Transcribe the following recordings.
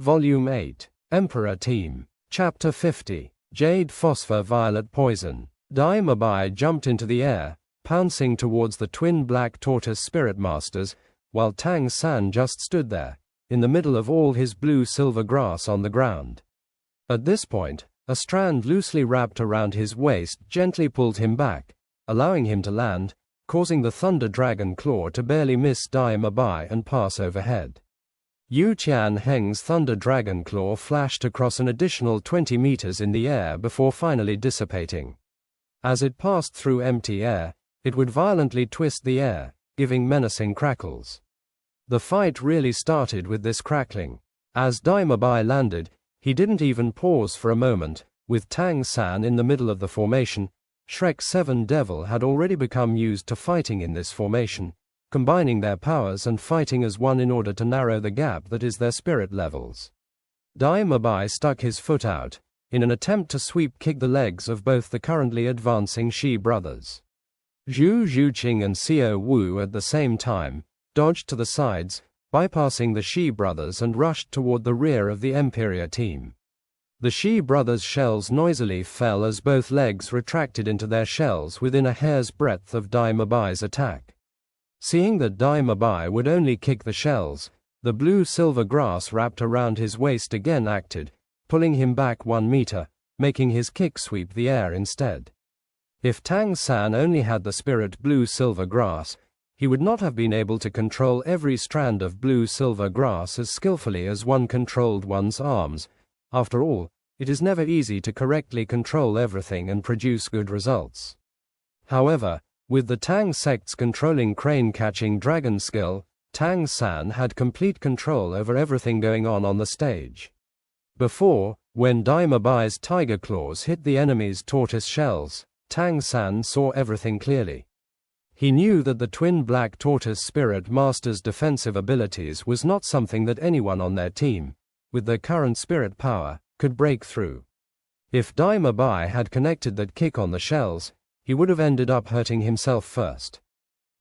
Volume 8, Emperor Team, Chapter 50, Jade Phosphor Violet Poison. Dai Mabai jumped into the air, pouncing towards the twin black tortoise spirit masters, while Tang San just stood there, in the middle of all his blue-silver grass on the ground. At this point, a strand loosely wrapped around his waist gently pulled him back, allowing him to land, causing the Thunder Dragon Claw to barely miss Dai Mabai and pass overhead. Yu Tianheng's Thunder Dragon Claw flashed across an additional 20 meters in the air before finally dissipating. As it passed through empty air, it would violently twist the air, giving menacing crackles. The fight really started with this crackling. As Dai Mabai landed, he didn't even pause for a moment. With Tang San in the middle of the formation, Shrek 7 Devil had already become used to fighting in this formation, combining their powers and fighting as one in order to narrow the gap that is their spirit levels. Dai Mabai stuck his foot out, in an attempt to sweep-kick the legs of both the currently advancing Shi brothers. Zhu Zhuqing and Xiao Wu at the same time dodged to the sides, bypassing the Shi brothers and rushed toward the rear of the Emperor team. The Shi brothers' shells noisily fell as both legs retracted into their shells within a hair's breadth of Dai Mabai's attack. Seeing that Dai Mabai would only kick the shells, the blue-silver grass wrapped around his waist again acted, pulling him back 1 meter, making his kick sweep the air instead. If Tang San only had the spirit blue-silver grass, he would not have been able to control every strand of blue-silver grass as skillfully as one controlled one's arms. After all, it is never easy to correctly control everything and produce good results. However, with the Tang Sect's controlling crane-catching dragon skill, Tang San had complete control over everything going on the stage. Before, when Dai Mabai's tiger claws hit the enemy's tortoise shells, Tang San saw everything clearly. He knew that the twin black tortoise spirit master's defensive abilities was not something that anyone on their team, with their current spirit power, could break through. If Dai Mabai had connected that kick on the shells, he would have ended up hurting himself first.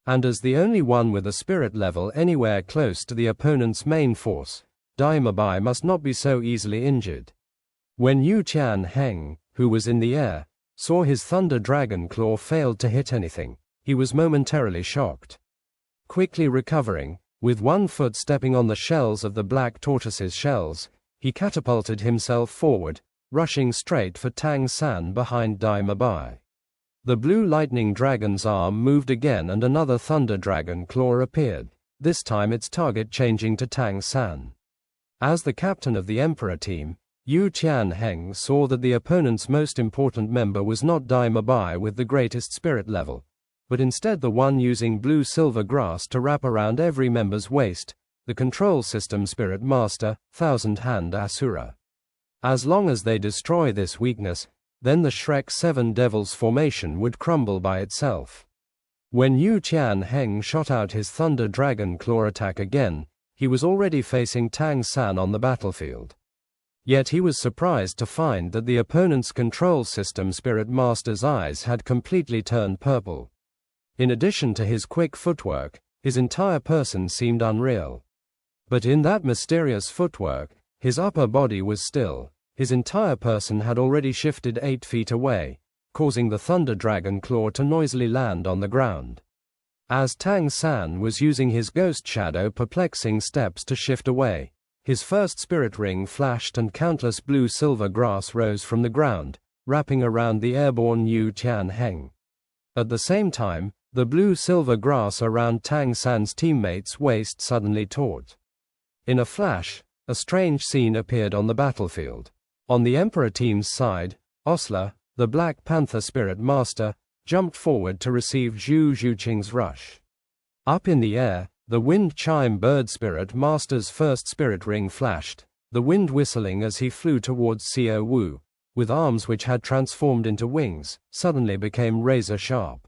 And as the only one with a spirit level anywhere close to the opponent's main force, Dai Mabai must not be so easily injured. When Yu Tianheng, who was in the air, saw his Thunder Dragon Claw failed to hit anything, he was momentarily shocked. Quickly recovering, with one foot stepping on the shells of the black tortoise's shells, he catapulted himself forward, rushing straight for Tang San behind Dai Mabai. The blue lightning dragon's arm moved again and another Thunder Dragon Claw appeared, this time its target changing to Tang San. As the captain of the Emperor team, Yu Tianheng saw that the opponent's most important member was not Dai Mabai with the greatest spirit level, but instead the one using blue-silver grass to wrap around every member's waist, the control system spirit master, Thousand-Hand Asura. As long as they destroy this weakness, then the Shrek 7 Devils formation would crumble by itself. When Yu Tianheng shot out his Thunder Dragon Claw attack again, he was already facing Tang San on the battlefield. Yet he was surprised to find that the opponent's control system spirit master's eyes had completely turned purple. In addition to his quick footwork, his entire person seemed unreal. But in that mysterious footwork, his upper body was still. His entire person had already shifted 8 feet away, causing the Thunder Dragon Claw to noisily land on the ground. As Tang San was using his ghost shadow perplexing steps to shift away, his first spirit ring flashed and countless blue-silver grass rose from the ground, wrapping around the airborne Yu Tianheng. At the same time, the blue-silver grass around Tang San's teammates' waist suddenly taut. In a flash, a strange scene appeared on the battlefield. On the Emperor team's side, Osler, the Black Panther Spirit Master, jumped forward to receive Zhu Zhuqing's rush. Up in the air, the Wind Chime Bird Spirit Master's first spirit ring flashed, the wind whistling as he flew towards Xiao Wu, with arms which had transformed into wings, suddenly became razor-sharp.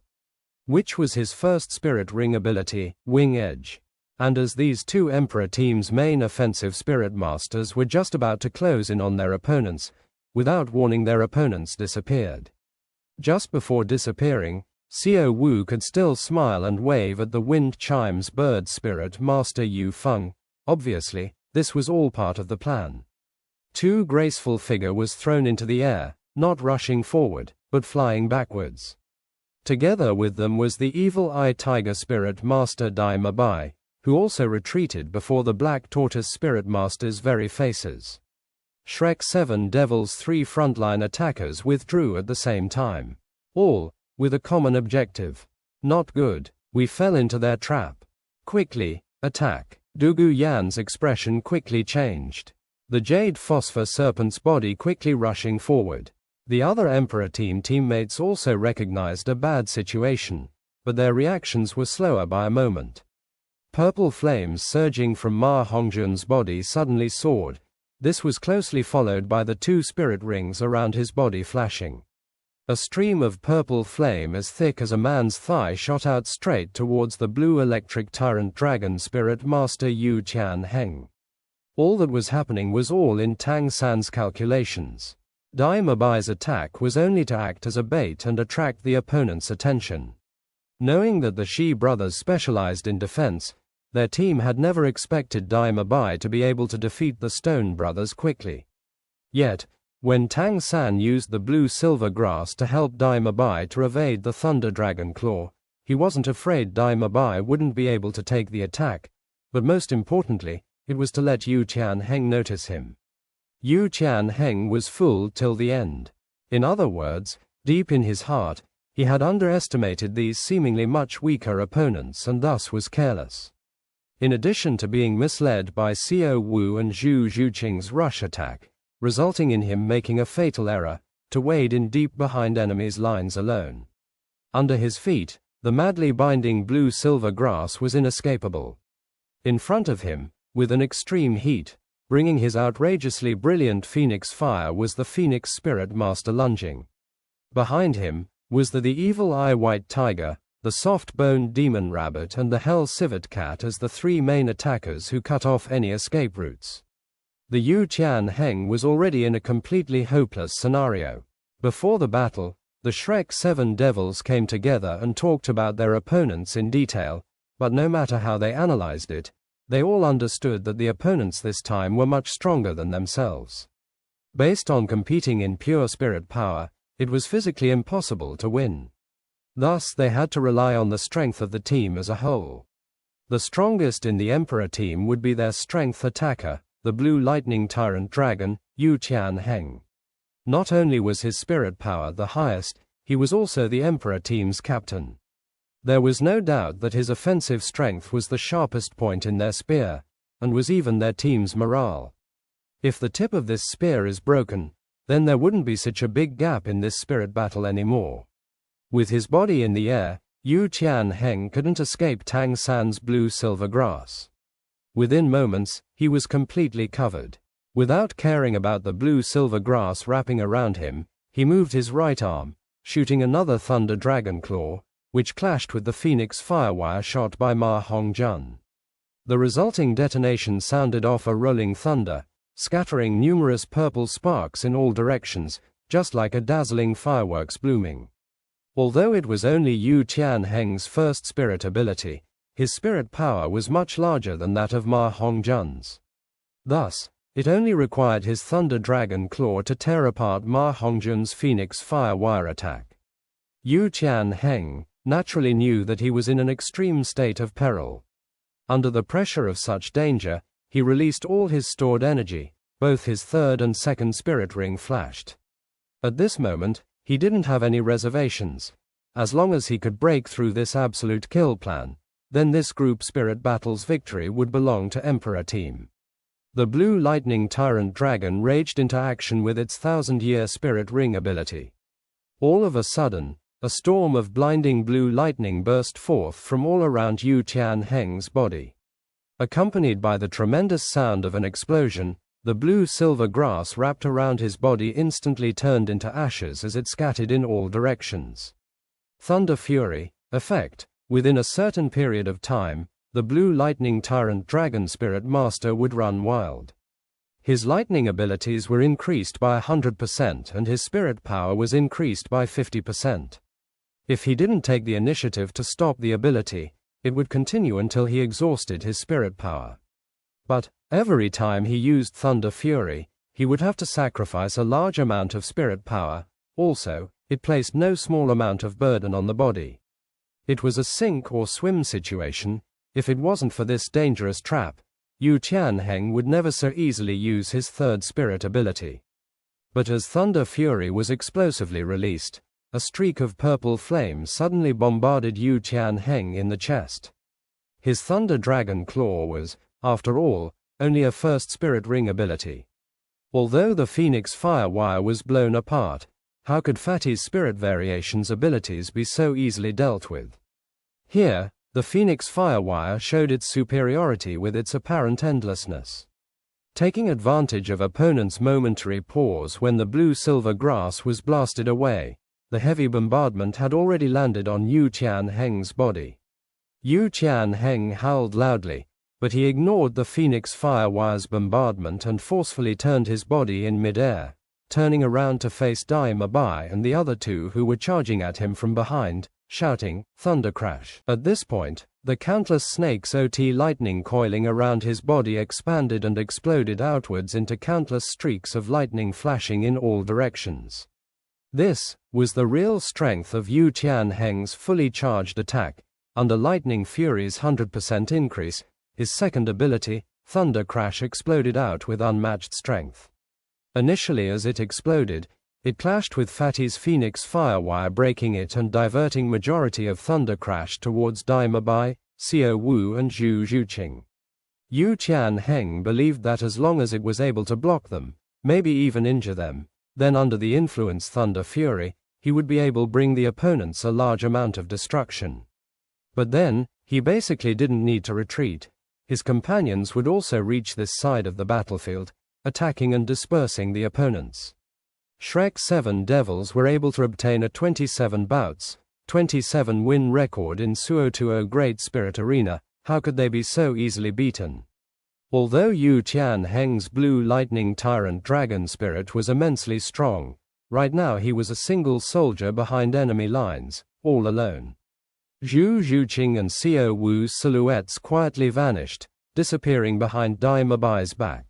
Which was his first spirit ring ability, Wing Edge. And as these two Emperor team's main offensive spirit masters were just about to close in on their opponents, without warning their opponents disappeared. Just before disappearing, Xiao Wu could still smile and wave at the Wind Chime's bird spirit master Yu Feng. Obviously, this was all part of the plan. Too graceful figure was thrown into the air, not rushing forward, but flying backwards. Together with them was the evil eye tiger spirit master Dai Mabai, who also retreated before the black tortoise spirit master's very faces. Shrek 7 Devil's 3 frontline attackers withdrew at the same time. All, with a common objective. Not good, we fell into their trap. Quickly, attack. Dugu Yan's expression quickly changed. The Jade Phosphor Serpent's body quickly rushing forward. The other Emperor team teammates also recognized a bad situation, but their reactions were slower by a moment. Purple flames surging from Ma Hongjun's body suddenly soared. This was closely followed by the 2 spirit rings around his body flashing. A stream of purple flame as thick as a man's thigh shot out straight towards the blue electric tyrant dragon spirit master Yu Tian Heng. All that was happening was all in Tang San's calculations. Dai Mabai's attack was only to act as a bait and attract the opponent's attention. Knowing that the Shi brothers specialized in defense, their team had never expected Dai Mabai to be able to defeat the Stone brothers quickly. Yet, when Tang San used the blue-silver grass to help Dai Mabai to evade the Thunder Dragon Claw, he wasn't afraid Dai Mabai wouldn't be able to take the attack, but most importantly, it was to let Yu Tian Heng notice him. Yu Tian Heng was fooled till the end. In other words, deep in his heart, he had underestimated these seemingly much weaker opponents and thus was careless. In addition to being misled by Xiao Wu and Zhu Zhuqing's rush attack, resulting in him making a fatal error, to wade in deep behind enemies' lines alone. Under his feet, the madly binding blue-silver grass was inescapable. In front of him, with an extreme heat, bringing his outrageously brilliant phoenix fire was the Phoenix Spirit Master lunging. Behind him was the evil eye white tiger, the soft-boned demon rabbit and the hell civet cat as the 3 main attackers who cut off any escape routes. The Yu Tian Heng was already in a completely hopeless scenario. Before the battle, the Shrek 7 devils came together and talked about their opponents in detail, but no matter how they analyzed it, they all understood that the opponents this time were much stronger than themselves. Based on competing in pure spirit power, it was physically impossible to win. Thus they had to rely on the strength of the team as a whole. The strongest in the Emperor team would be their strength attacker, the Blue Lightning Tyrant Dragon, Yu Tian Heng. Not only was his spirit power the highest, he was also the Emperor team's captain. There was no doubt that his offensive strength was the sharpest point in their spear, and was even their team's morale. If the tip of this spear is broken, then there wouldn't be such a big gap in this spirit battle anymore. With his body in the air, Yu Tian Heng couldn't escape Tang San's blue-silver grass. Within moments, he was completely covered. Without caring about the blue-silver grass wrapping around him, he moved his right arm, shooting another Thunder Dragon Claw, which clashed with the Phoenix Firewire shot by Ma Hongjun. The resulting detonation sounded off a rolling thunder, scattering numerous purple sparks in all directions, just like a dazzling fireworks blooming. Although it was only Yu Tian Heng's first spirit ability, his spirit power was much larger than that of Ma Hongjun's. Thus, it only required his Thunder Dragon Claw to tear apart Ma Hongjun's Phoenix Firewire attack. Yu Tian Heng naturally knew that he was in an extreme state of peril. Under the pressure of such danger, he released all his stored energy, both his 3rd and 2nd spirit ring flashed. At this moment, he didn't have any reservations. As long as he could break through this absolute kill plan, then this group spirit battle's victory would belong to Emperor team. The Blue Lightning Tyrant Dragon raged into action with its 1000-year spirit ring ability. All of a sudden, a storm of blinding blue lightning burst forth from all around Yu Tian Heng's body. Accompanied by the tremendous sound of an explosion, the blue-silver grass wrapped around his body instantly turned into ashes as it scattered in all directions. Thunder Fury, effect. Within a certain period of time, the Blue Lightning Tyrant Dragon Spirit Master would run wild. His lightning abilities were increased by 100% and his spirit power was increased by 50%. If he didn't take the initiative to stop the ability, it would continue until he exhausted his spirit power. But, every time he used Thunder Fury, he would have to sacrifice a large amount of spirit power. Also, it placed no small amount of burden on the body. It was a sink or swim situation. If it wasn't for this dangerous trap, Yu Tianheng would never so easily use his third spirit ability. But as Thunder Fury was explosively released, a streak of purple flame suddenly bombarded Yu Tianheng in the chest. His Thunder Dragon Claw was, after all, only a first spirit ring ability. Although the Phoenix Firewire was blown apart, how could Fatty's Spirit Variations abilities be so easily dealt with? Here, the Phoenix Firewire showed its superiority with its apparent endlessness. Taking advantage of opponent's momentary pause when the blue-silver grass was blasted away, the heavy bombardment had already landed on Yu Tianheng's body. Yu Tianheng howled loudly, but he ignored the Phoenix Firewire's bombardment and forcefully turned his body in mid-air, turning around to face Dai Mabai and the other two who were charging at him from behind, shouting, "Thunder Crash." At this point, the countless snakes OT lightning coiling around his body expanded and exploded outwards into countless streaks of lightning flashing in all directions. This was the real strength of Yu Tianheng's fully charged attack. Under Lightning Fury's 100% increase, his second ability, Thunder Crash, exploded out with unmatched strength. Initially as it exploded, it clashed with Fatty's Phoenix Firewire, breaking it and diverting majority of Thunder Crash towards Dai Mabai, Xiao Wu and Zhu Zhuqing. Yu Tianheng believed that as long as it was able to block them, maybe even injure them, then under the influence Thunder Fury, he would be able to bring the opponents a large amount of destruction. But then, he basically didn't need to retreat. His companions would also reach this side of the battlefield, attacking and dispersing the opponents. Shrek's 7 devils were able to obtain a 27 bouts, 27 win record in Suotuo Great Spirit Arena. How could they be so easily beaten? Although Yu Tianheng's blue lightning tyrant dragon spirit was immensely strong, right now he was a single soldier behind enemy lines, all alone. Zhu Zhuqing and Xiao Wu's silhouettes quietly vanished, disappearing behind Dai Mabai's back.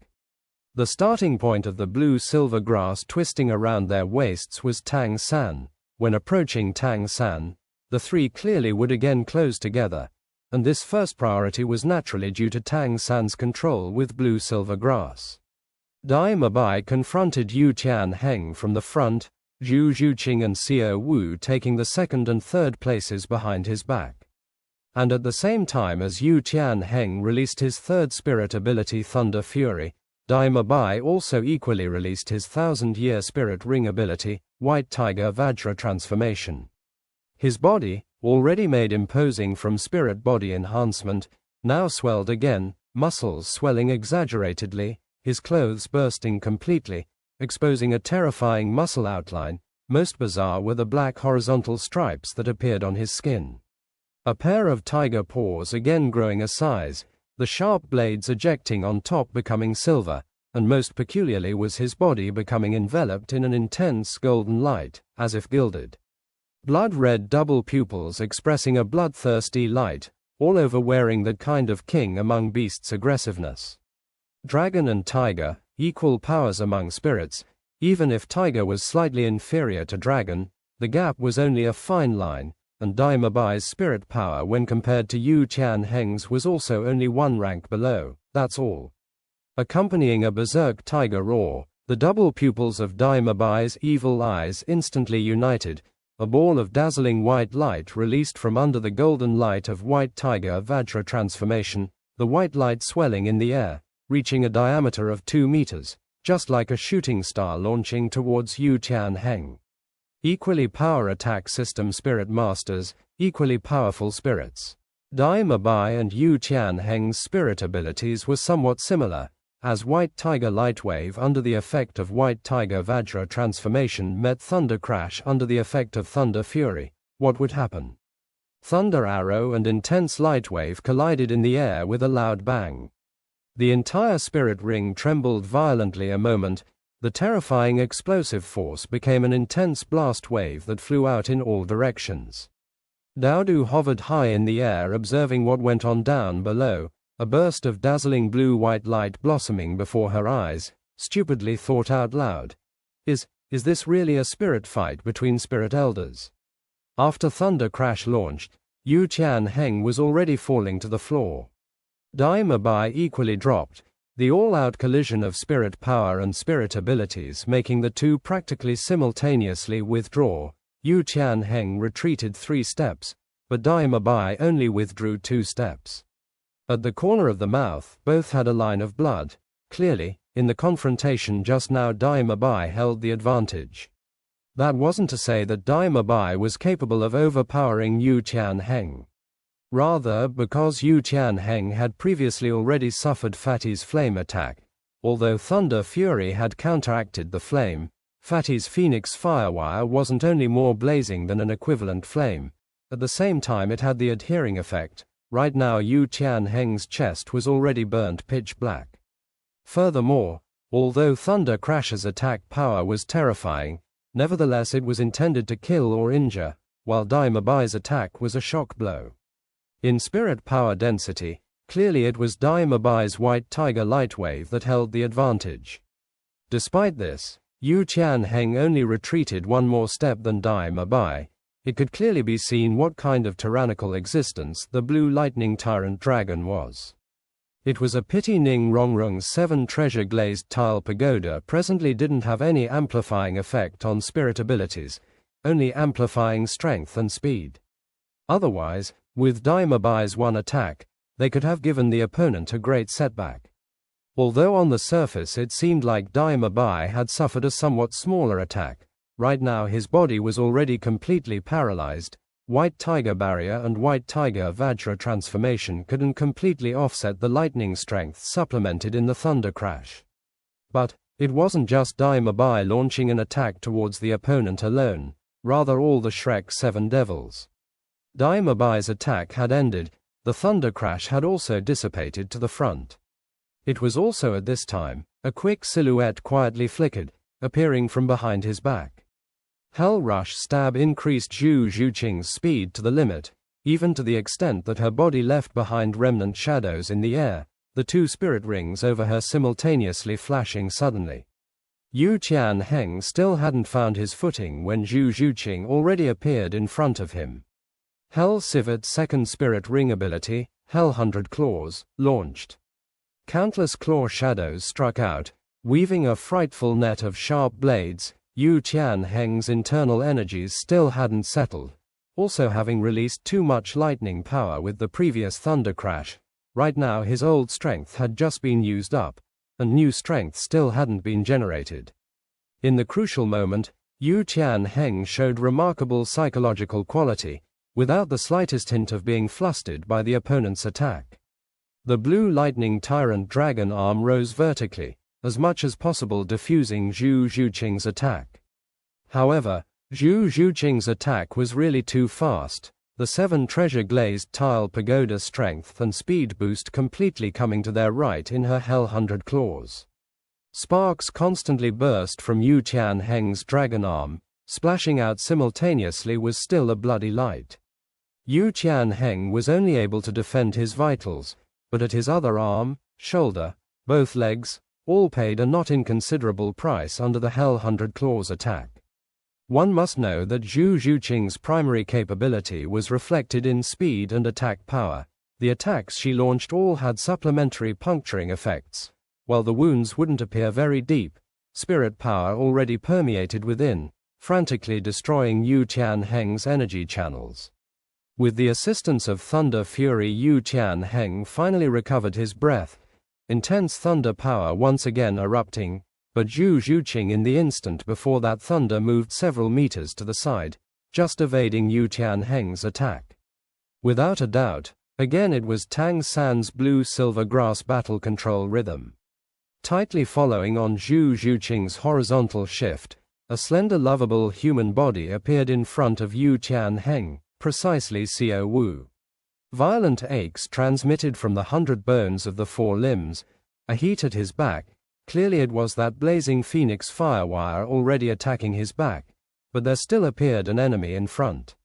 The starting point of the blue-silver grass twisting around their waists was Tang San. When approaching Tang San, the three clearly would again close together, and this first priority was naturally due to Tang San's control with blue-silver grass. Dai Mabai confronted Yu Tianheng from the front, Zhu Zhuqing and Xiao Wu taking the second and third places behind his back. And at the same time as Yu Tianheng released his third spirit ability Thunder Fury, Dai Mabai also equally released his 1000-year spirit ring ability, White Tiger Vajra Transformation. His body, already made imposing from spirit body enhancement, now swelled again, muscles swelling exaggeratedly, his clothes bursting completely, exposing a terrifying muscle outline. Most bizarre were the black horizontal stripes that appeared on his skin. A pair of tiger paws again growing a size, the sharp blades ejecting on top becoming silver, and most peculiarly was his body becoming enveloped in an intense golden light, as if gilded. Blood-red double pupils expressing a bloodthirsty light, all over wearing that kind of king among beasts aggressiveness. Dragon and tiger, equal powers among spirits. Even if tiger was slightly inferior to dragon, the gap was only a fine line, and Dai Mabai's spirit power when compared to Yu Tianheng's was also only one rank below, that's all. Accompanying a berserk tiger roar, the double pupils of Dai Mabai's evil eyes instantly united, a ball of dazzling white light released from under the golden light of White Tiger Vajra Transformation, the white light swelling in the air, reaching a diameter of 2 meters, just like a shooting star launching towards Yu Tianheng. Equally power attack system spirit masters, equally powerful spirits. Dai Mabai and Yu Tianheng's spirit abilities were somewhat similar, as White Tiger Lightwave under the effect of White Tiger Vajra Transformation met Thunder Crash under the effect of Thunder Fury. What would happen? Thunder Arrow and Intense Lightwave collided in the air with a loud bang. The entire spirit ring trembled violently a moment. The terrifying explosive force became an intense blast wave that flew out in all directions. Daodu hovered high in the air observing what went on down below, a burst of dazzling blue-white light blossoming before her eyes, stupidly thought out loud. Is this really a spirit fight between spirit elders? After Thunder Crash launched, Yu Qianheng was already falling to the floor. Dai Mabai equally dropped, the all-out collision of spirit power and spirit abilities making the two practically simultaneously withdraw. Yu Qianheng retreated 3 steps, but Dai Mabai only withdrew 2 steps. At the corner of the mouth, both had a line of blood. Clearly, in the confrontation just now, Dai Mabai held the advantage. That wasn't to say that Dai Mabai was capable of overpowering Yu Qianheng. Rather, because Yu Qianheng had previously already suffered Fatty's flame attack, although Thunder Fury had counteracted the flame, Fatty's Phoenix Firewire wasn't only more blazing than an equivalent flame. At the same time, it had the adhering effect. Right now Yu Qianheng's chest was already burnt pitch black. Furthermore, although Thunder Crash's attack power was terrifying, nevertheless it was intended to kill or injure, while Dai Mabai's attack was a shock blow. In spirit power density, clearly it was Dai Mabai's White Tiger Lightwave that held the advantage. Despite this, Yu Qianheng only retreated 1 more step than Dai Mabai. It could clearly be seen what kind of tyrannical existence the Blue Lightning Tyrant Dragon was. It was a pity Ning Rongrung's 7 treasure-glazed tile pagoda presently didn't have any amplifying effect on spirit abilities, only amplifying strength and speed. Otherwise, with Dai Mabai's 1 attack, they could have given the opponent a great setback. Although on the surface it seemed like Dai Mabai had suffered a somewhat smaller attack, right now his body was already completely paralyzed. White Tiger Barrier and White Tiger Vajra transformation couldn't completely offset the lightning strength supplemented in the Thunder Crash. But it wasn't just Dai Mabai launching an attack towards the opponent alone, rather all the Shrek 7 devils. Dai Mabai's attack had ended, the Thunder Crash had also dissipated to the front. It was also at this time, a quick silhouette quietly flickered, appearing from behind his back. Hell Rush Stab increased Zhu Zhuqing's speed to the limit, even to the extent that her body left behind remnant shadows in the air, the 2 spirit rings over her simultaneously flashing suddenly. Yu Qianheng still hadn't found his footing when Zhu Zhuqing already appeared in front of him. Hell Civet's 2nd spirit ring ability, Hell 100 Claws, launched. Countless claw shadows struck out, weaving a frightful net of sharp blades. Yu Qianheng's internal energies still hadn't settled, also having released too much lightning power with the previous Thunder Crash. Right now his old strength had just been used up, and new strength still hadn't been generated. In the crucial moment, Yu Qianheng showed remarkable psychological quality, without the slightest hint of being flustered by the opponent's attack. The Blue Lightning Tyrant Dragon arm rose vertically, as much as possible diffusing Zhu Zhuqing's attack. However, Zhu Zhuqing's attack was really too fast, the 7 treasure-glazed tile pagoda strength and speed boost completely coming to their right in her Hell 100 Claws. Sparks constantly burst from Yu Qianheng's dragon arm, splashing out simultaneously was still a bloody light. Yu Qianheng was only able to defend his vitals, but at his other arm, shoulder, both legs, all paid a not inconsiderable price under the Hell 100 Claws attack. One must know that Zhu Zhuqing's primary capability was reflected in speed and attack power. The attacks she launched all had supplementary puncturing effects. While the wounds wouldn't appear very deep, spirit power already permeated within, frantically destroying Yu Qianheng's energy channels. With the assistance of Thunder Fury, Yu Qianheng finally recovered his breath, intense thunder power once again erupting, but Zhu Zhuqing in the instant before that thunder moved several meters to the side, just evading Yu Qianheng's attack. Without a doubt, again it was Tang San's blue-silver grass battle control rhythm. Tightly following on Zhu Zhuqing's horizontal shift, a slender lovable human body appeared in front of Yu Qianheng, precisely Xiao Wu. Violent aches transmitted from the 100 bones of the 4 limbs, a heat at his back. Clearly it was that blazing Phoenix Firewire already attacking his back, but there still appeared an enemy in front.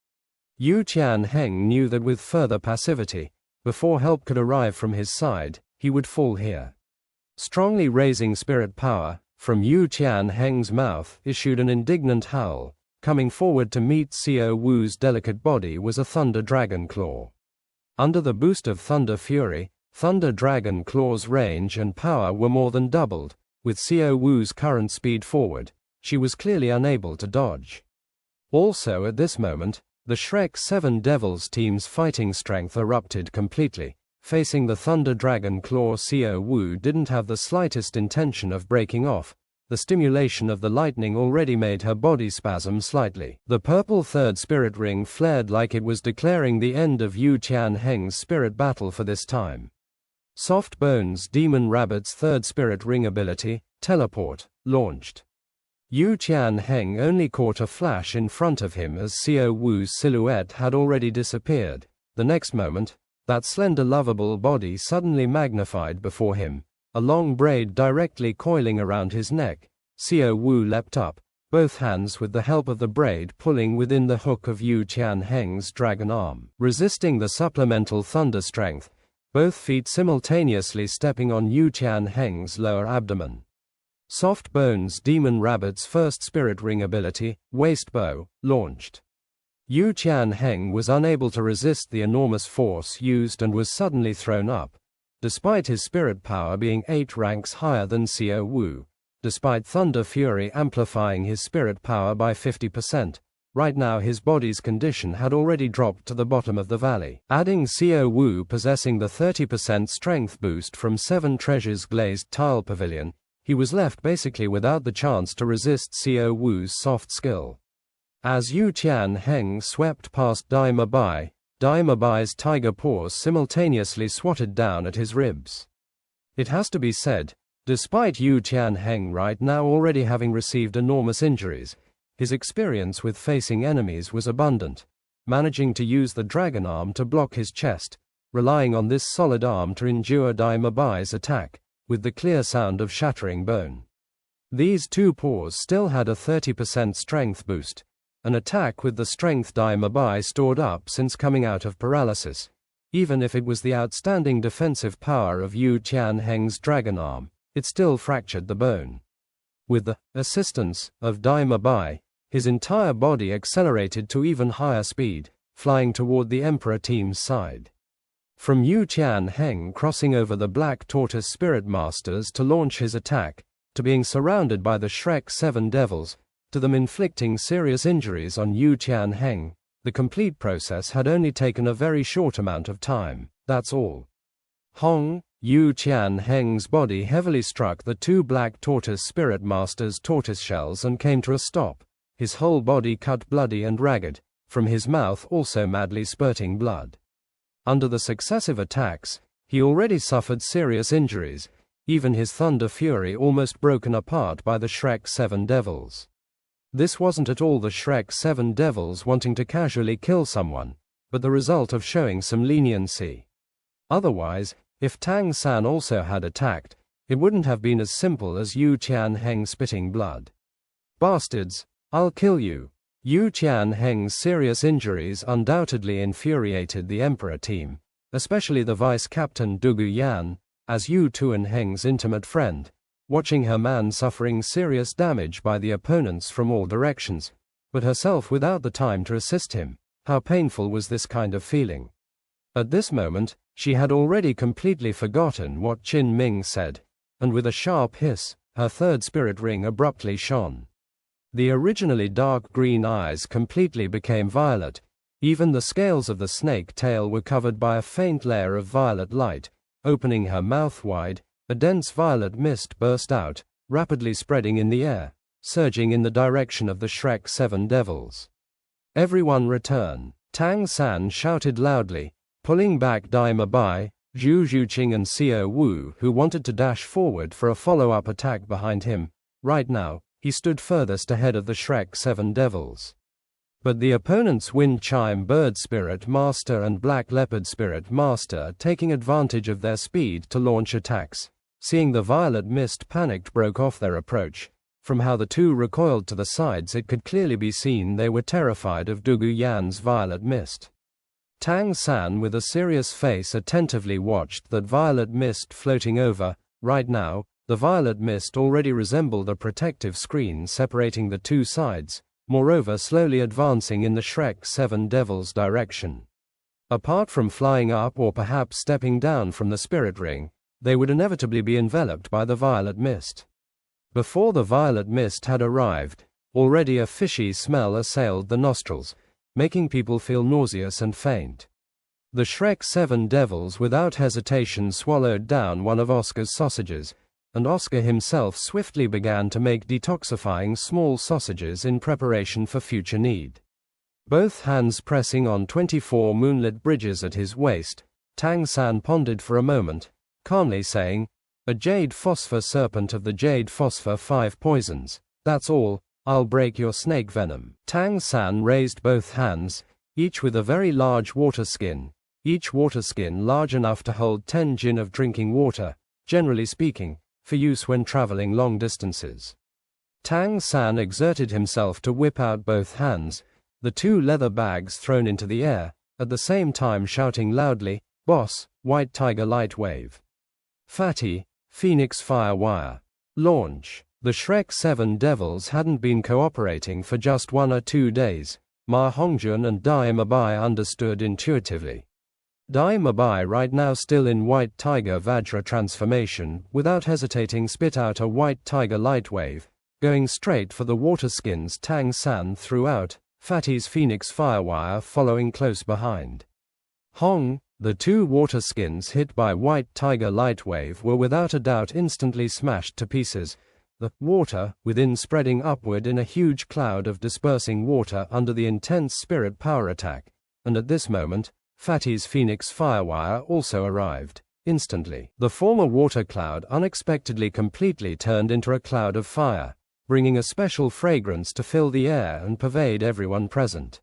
Yu Qianheng knew that with further passivity, Before help could arrive from his side, he would fall here. Strongly raising spirit power, from Yu Tianheng's mouth issued an indignant howl. Coming forward to meet Xiao Wu's delicate body was a Thunder Dragon Claw. Under the boost of Thunder Fury, Thunder Dragon Claw's range and power were more than doubled. With Xiao Wu's current speed forward, she was clearly unable to dodge. Also at this moment, the Shrek 7 Devils team's fighting strength erupted completely. Facing the Thunder Dragon Claw, Xiao Wu didn't have the slightest intention of breaking off. The stimulation of the lightning already made her body spasm slightly. The purple third spirit ring flared like it was declaring the end of Yu Tianheng's spirit battle for this time. Soft Bones Demon Rabbit's third spirit ring ability, Teleport, launched. Yu Tianheng only caught a flash in front of him as Xiao Wu's silhouette had already disappeared. The next moment, that slender lovable body suddenly magnified before him, a long braid directly coiling around his neck. Xiao Wu leapt up, both hands with the help of the braid pulling within the hook of Yu Tianheng's dragon arm. Resisting the supplemental thunder strength, both feet simultaneously stepping on Yu Tianheng's lower abdomen. Soft Bones Demon Rabbit's first spirit ring ability, Waist Bow, launched. Yu Tianheng was unable to resist the enormous force used and was suddenly thrown up. Despite his spirit power being 8 ranks higher than Xiao Wu, despite Thunder Fury amplifying his spirit power by 50%, right now his body's condition had already dropped to the bottom of the valley. Adding Xiao Wu possessing the 30% strength boost from 7 Treasures glazed tile pavilion, he was left basically without the chance to resist Xiao Wu's soft skill. As Yu Tianheng swept past Dai Mabai's tiger paws simultaneously swatted down at his ribs. It has to be said, despite Yu Tianheng right now already having received enormous injuries, his experience with facing enemies was abundant, managing to use the dragon arm to block his chest, relying on this solid arm to endure Dai Mabai's attack, with the clear sound of shattering bone. These 2 paws still had a 30% strength boost, an attack with the strength Dai Mabai stored up since coming out of paralysis. Even if it was the outstanding defensive power of Yu Tianheng's dragon arm, it still fractured the bone. With the assistance of Dai Mabai, his entire body accelerated to even higher speed, flying toward the Emperor team's side. From Yu Tianheng crossing over the Black Tortoise Spirit Masters to launch his attack, to being surrounded by the Shrek 7 Devils, to them inflicting serious injuries on Yu Tianheng, the complete process had only taken a very short amount of time, that's all. Hong, Yu Tianheng's body heavily struck the 2 Black Tortoise Spirit Masters' tortoise shells and came to a stop, his whole body cut bloody and ragged, from his mouth also madly spurting blood. Under the successive attacks, he already suffered serious injuries, even his Thunder Fury almost broken apart by the Shrek 7 Devils. This wasn't at all the Shrek 7 Devils wanting to casually kill someone, but the result of showing some leniency. Otherwise, if Tang San also had attacked, it wouldn't have been as simple as Yu Tianheng spitting blood. Bastards, I'll kill you. Yu Tianheng's serious injuries undoubtedly infuriated the Emperor team, especially the Vice-Captain Douluo Dalu, as Yu Tianheng's intimate friend, watching her man suffering serious damage by the opponents from all directions, but herself without the time to assist him. How painful was this kind of feeling? At this moment, she had already completely forgotten what Qin Ming said, and with a sharp hiss, her third spirit ring abruptly shone. The originally dark green eyes completely became violet, even the scales of the snake tail were covered by a faint layer of violet light. Opening her mouth wide, a dense violet mist burst out, rapidly spreading in the air, surging in the direction of the Shrek 7 Devils. Everyone return, Tang San shouted loudly, pulling back Dai Mabai, Zhu Zhuqing and Xiao Wu who wanted to dash forward for a follow-up attack behind him. Right now, he stood furthest ahead of the Shrek 7 Devils. But the opponent's Wind Chime Bird Spirit Master and Black Leopard Spirit Master taking advantage of their speed to launch attacks. Seeing the violet mist panicked broke off their approach. From how the two recoiled to the sides it could clearly be seen they were terrified of Douluo Dalu's violet mist. Tang San with a serious face attentively watched that violet mist floating over. Right now, the violet mist already resembled a protective screen separating the two sides, moreover slowly advancing in the Shrek 7 Devil's direction. Apart from flying up or perhaps stepping down from the spirit ring, they would inevitably be enveloped by the violet mist. Before the violet mist had arrived, already a fishy smell assailed the nostrils, making people feel nauseous and faint. The Shrek 7 Devils without hesitation swallowed down one of Oscar's sausages, and Oscar himself swiftly began to make detoxifying small sausages in preparation for future need. Both hands pressing on 24 moonlit bridges at his waist, Tang San pondered for a moment, calmly saying, "A jade phosphor serpent of the jade phosphor 5 poisons, that's all, I'll break your snake venom." Tang San raised both hands, each with a very large water skin, each water skin large enough to hold 10 jin of drinking water, generally speaking, for use when traveling long distances. Tang San exerted himself to whip out both hands, the 2 leather bags thrown into the air, at the same time shouting loudly, "Boss, White Tiger Light Wave. Fatty, Phoenix Fire Wire. Launch." The Shrek 7 Devils hadn't been cooperating for just 1 or 2 days, Ma Hongjun and Dai Mabai understood intuitively. Dai Mabai right now still in White Tiger Vajra transformation, without hesitating spit out a White Tiger Light Wave, going straight for the water skins Tang San threw out, Fatty's Phoenix Firewire following close behind. Hong, the 2 water skins hit by White Tiger Light Wave were without a doubt instantly smashed to pieces, the water within spreading upward in a huge cloud of dispersing water under the intense spirit power attack, and at this moment, Fatty's Phoenix Firewire also arrived. Instantly, the former water cloud unexpectedly completely turned into a cloud of fire, bringing a special fragrance to fill the air and pervade everyone present.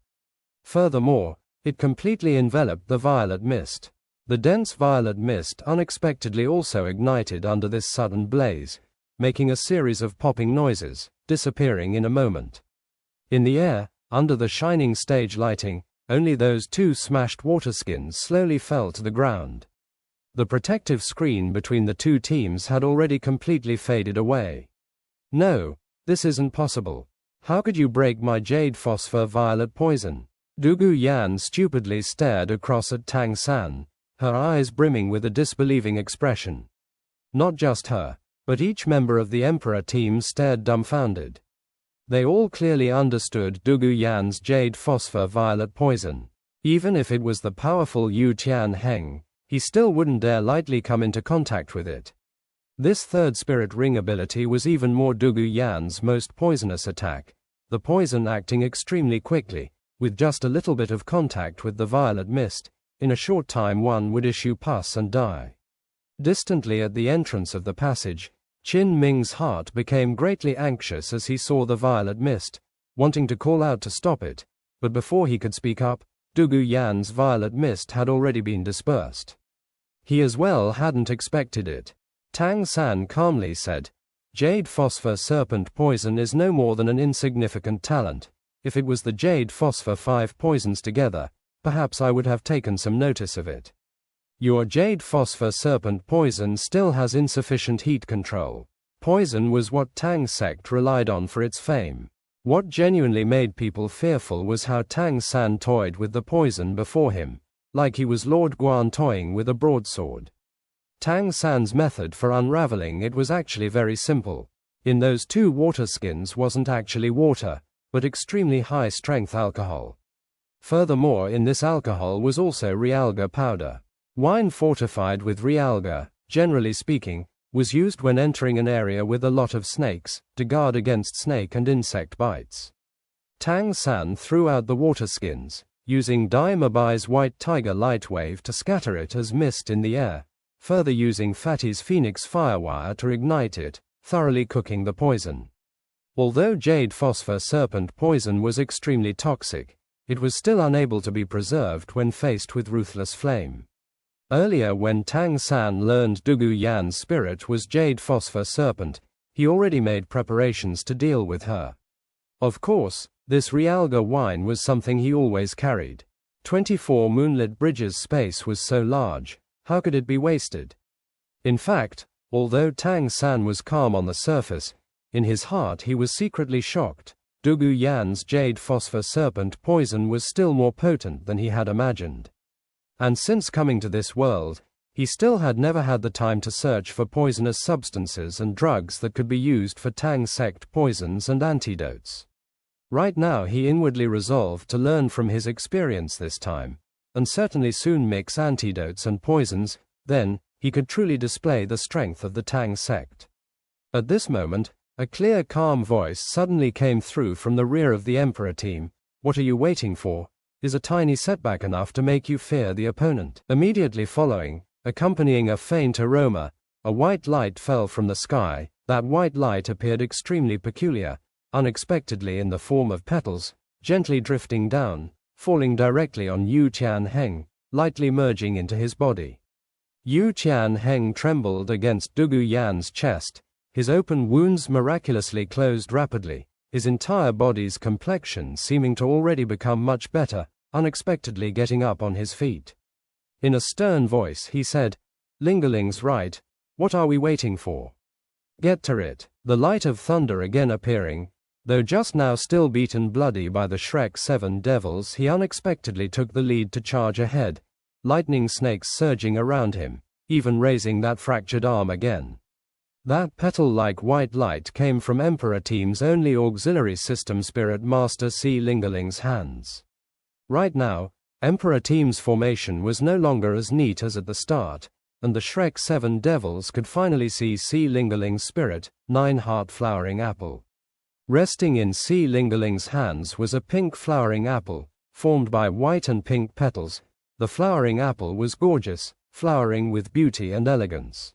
Furthermore, it completely enveloped the violet mist. The dense violet mist unexpectedly also ignited under this sudden blaze, making a series of popping noises, disappearing in a moment. In the air, under the shining stage lighting, only those 2 smashed water skins slowly fell to the ground. The protective screen between the 2 teams had already completely faded away. "No, this isn't possible. How could you break my jade phosphor violet poison?" Dugu Yan stupidly stared across at Tang San, her eyes brimming with a disbelieving expression. Not just her, but each member of the Emperor team stared dumbfounded. They all clearly understood Dugu Yan's jade phosphor violet poison. Even if it was the powerful Yu Tian Heng, he still wouldn't dare lightly come into contact with it. This 3rd spirit ring ability was even more Dugu Yan's most poisonous attack, the poison acting extremely quickly, with just a little bit of contact with the violet mist. In a short time one would issue pus and die. Distantly at the entrance of the passage, Qin Ming's heart became greatly anxious as he saw the violet mist, wanting to call out to stop it, but before he could speak up, Dugu Yan's violet mist had already been dispersed. He as well hadn't expected it. Tang San calmly said, "Jade phosphor serpent poison is no more than an insignificant talent. If it was the jade phosphor 5 poisons together, perhaps I would have taken some notice of it. Your jade phosphor serpent poison still has insufficient heat control." Poison was what Tang Sect relied on for its fame. What genuinely made people fearful was how Tang San toyed with the poison before him, like he was Lord Guan toying with a broadsword. Tang San's method for unraveling it was actually very simple. In those 2 water skins wasn't actually water, but extremely high-strength alcohol. Furthermore, in this alcohol was also realga powder. Wine fortified with realga, generally speaking, was used when entering an area with a lot of snakes, to guard against snake and insect bites. Tang San threw out the water skins, using Dai Mabai's White Tiger Light Wave to scatter it as mist in the air, further using Fatty's Phoenix Firewire to ignite it, thoroughly cooking the poison. Although jade phosphor serpent poison was extremely toxic, it was still unable to be preserved when faced with ruthless flame. Earlier when Tang San learned Dugu Yan's spirit was jade phosphor serpent, he already made preparations to deal with her. Of course, this realga wine was something he always carried. 24 moonlit bridges. Space was so large, how could it be wasted? In fact, although Tang San was calm on the surface, in his heart he was secretly shocked. Dugu Yan's jade phosphor serpent poison was still more potent than he had imagined. And since coming to this world, he still had never had the time to search for poisonous substances and drugs that could be used for Tang Sect poisons and antidotes. Right now he inwardly resolved to learn from his experience this time, and certainly soon mix antidotes and poisons, then he could truly display the strength of the Tang Sect. At this moment, a clear, calm voice suddenly came through from the rear of the Emperor team. What are you waiting for? Is a tiny setback enough to make you fear the opponent? Immediately following, accompanying a faint aroma, a white light fell from the sky. That white light appeared extremely peculiar, unexpectedly in the form of petals, gently drifting down, falling directly on Yu Tianheng, lightly merging into his body. Yu Tianheng trembled against Dugu Yan's chest, his open wounds miraculously closed rapidly, his entire body's complexion seeming to already become much better, unexpectedly getting up on his feet. In a stern voice he said, "Lingerling's right, what are we waiting for? Get to it." The light of thunder again appearing, though just now still beaten bloody by the Shrek 7 devils, he unexpectedly took the lead to charge ahead, lightning snakes surging around him, even raising that fractured arm again. That petal-like white light came from Emperor Team's only auxiliary system Spirit Master Si Lingerling's hands. Right now, Emperor Team's formation was no longer as neat as at the start, and the Shrek 7 devils could finally see Si Lingerling's spirit, 9-heart flowering apple. Resting in Si Lingerling's hands was a pink flowering apple, formed by white and pink petals. The flowering apple was gorgeous, flowering with beauty and elegance.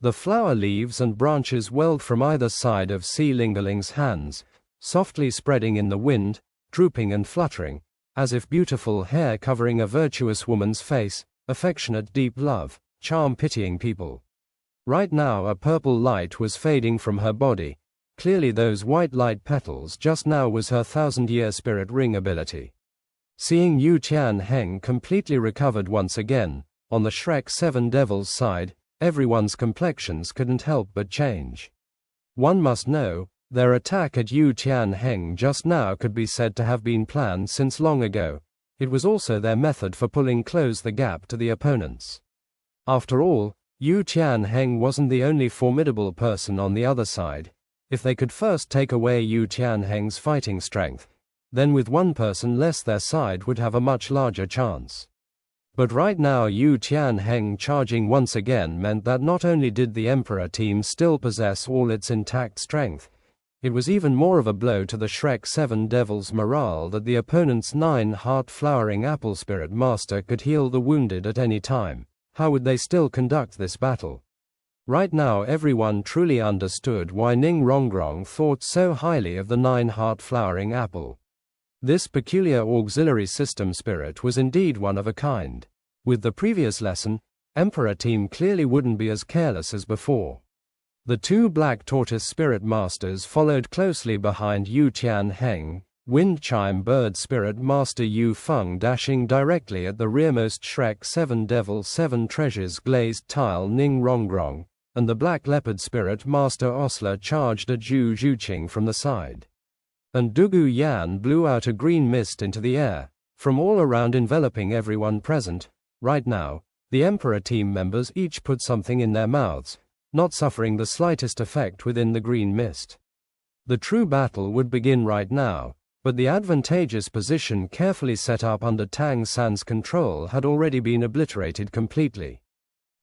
The flower leaves and branches welled from either side of Si Lingerling's hands, softly spreading in the wind, drooping and fluttering, as if beautiful hair covering a virtuous woman's face, affectionate deep love, charm pitying people. Right now a purple light was fading from her body. Clearly those white light petals just now was her 1000-year spirit ring ability. Seeing Yu Tianheng completely recovered once again, on the Shrek 7 devil's side, everyone's complexions couldn't help but change. One must know, their attack at Yu Tianheng just now could be said to have been planned since long ago. It was also their method for close the gap to the opponents. After all, Yu Tianheng wasn't the only formidable person on the other side. If they could first take away Yu Tianheng's fighting strength, then with one person less their side would have a much larger chance. But right now Yu Tianheng charging once again meant that not only did the Emperor team still possess all its intact strength, it was even more of a blow to the Shrek 7 devil's morale that the opponent's 9-heart flowering apple spirit master could heal the wounded at any time. How would they still conduct this battle? Right now everyone truly understood why Ning Rongrong thought so highly of the 9-heart flowering apple. This peculiar auxiliary system spirit was indeed one of a kind. With the previous lesson, Emperor Team clearly wouldn't be as careless as before. The two Black Tortoise Spirit Masters followed closely behind Yu Tianheng, Wind Chime Bird Spirit Master Yu Feng dashing directly at the rearmost Shrek 7 Devil 7 Treasures Glazed Tile Ning Rongrong, and the Black Leopard Spirit Master Osler charged at Zhu Zhuqing from the side. And Dugu Yan blew out a green mist into the air, from all around enveloping everyone present. Right now, the Emperor team members each put something in their mouths, not suffering the slightest effect within the green mist. The true battle would begin right now, but the advantageous position carefully set up under Tang San's control had already been obliterated completely.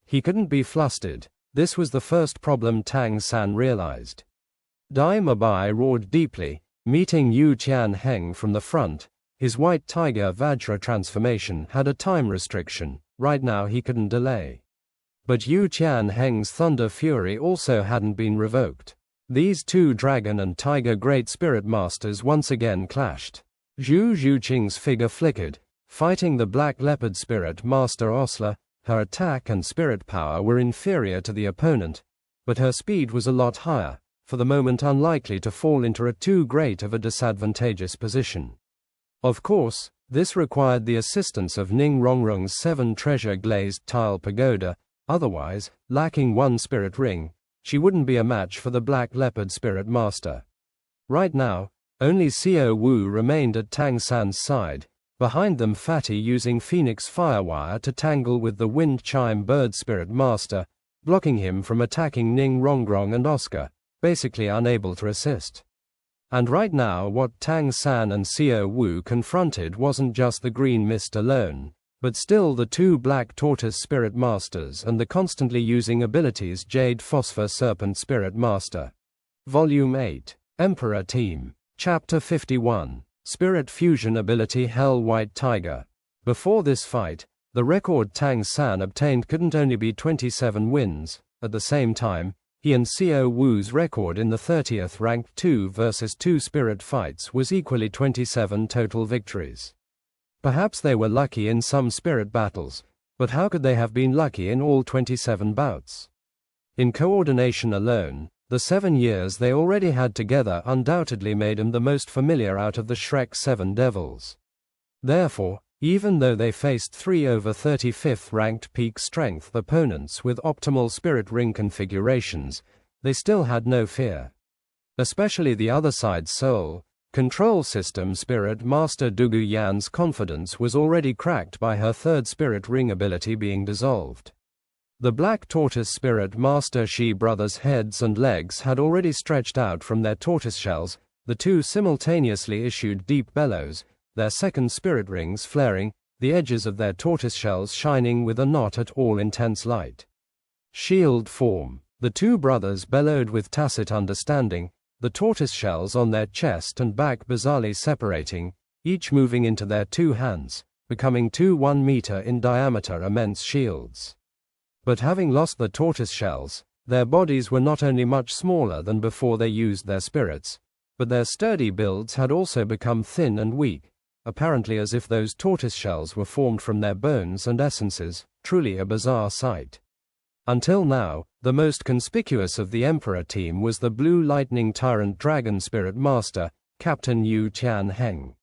He couldn't be flustered. This was the first problem Tang San realized. Dai Mabai roared deeply, meeting Yu Tianheng from the front. His white tiger Vajra transformation had a time restriction. Right now he couldn't delay. But Yu Tianheng's thunder fury also hadn't been revoked. These two dragon and tiger great spirit masters once again clashed. Zhu Zhuqing's figure flickered, fighting the black leopard spirit master Osler. Her attack and spirit power were inferior to the opponent, but her speed was a lot higher, for the moment unlikely to fall into too great of a disadvantageous position. Of course, This required the assistance of Ning Rongrung's 7 treasure glazed tile pagoda, otherwise, lacking 1 spirit ring, she wouldn't be a match for the Black Leopard Spirit Master. Right now, only Xiao Wu remained at Tang San's side, behind them Fatty using Phoenix Firewire to tangle with the Wind Chime Bird Spirit Master, blocking him from attacking Ning Rongrong and Oscar, basically unable to assist. And right now what Tang San and Xiao Wu confronted wasn't just the green mist alone, but still the 2 Black Tortoise Spirit Masters and the constantly using abilities Jade Phosphor Serpent Spirit Master. Volume 8, Emperor Team, Chapter 51, Spirit Fusion Ability Hell White Tiger. Before this fight, the record Tang San obtained couldn't only be 27 wins. At the same time, he and Xiao Wu's record in the 30th ranked 2 versus 2 spirit fights was equally 27 total victories. Perhaps they were lucky in some spirit battles, but how could they have been lucky in all 27 bouts? In coordination alone, the 7 years they already had together undoubtedly made them the most familiar out of the Shrek 7 devils. Therefore, even though they faced 3 over 35th ranked peak strength opponents with optimal spirit ring configurations, they still had no fear. Especially the other side's soul, control system Spirit Master Dugu Yan's confidence was already cracked by her 3rd spirit ring ability being dissolved. The Black Tortoise Spirit Master Shi brothers' heads and legs had already stretched out from their tortoise shells, the 2 simultaneously issued deep bellows, their 2nd spirit rings flaring, the edges of their tortoise shells shining with a not at all intense light. Shield form. The 2 brothers bellowed with tacit understanding, the tortoise shells on their chest and back bizarrely separating, each moving into their 2 hands, becoming 2 1 meter in diameter immense shields. But having lost the tortoise shells, their bodies were not only much smaller than before they used their spirits, but their sturdy builds had also become thin and weak, apparently as if those tortoise shells were formed from their bones and essences, truly a bizarre sight. Until now, the most conspicuous of the Emperor team was the Blue Lightning Tyrant Dragon Spirit Master, Captain Yu Tianheng.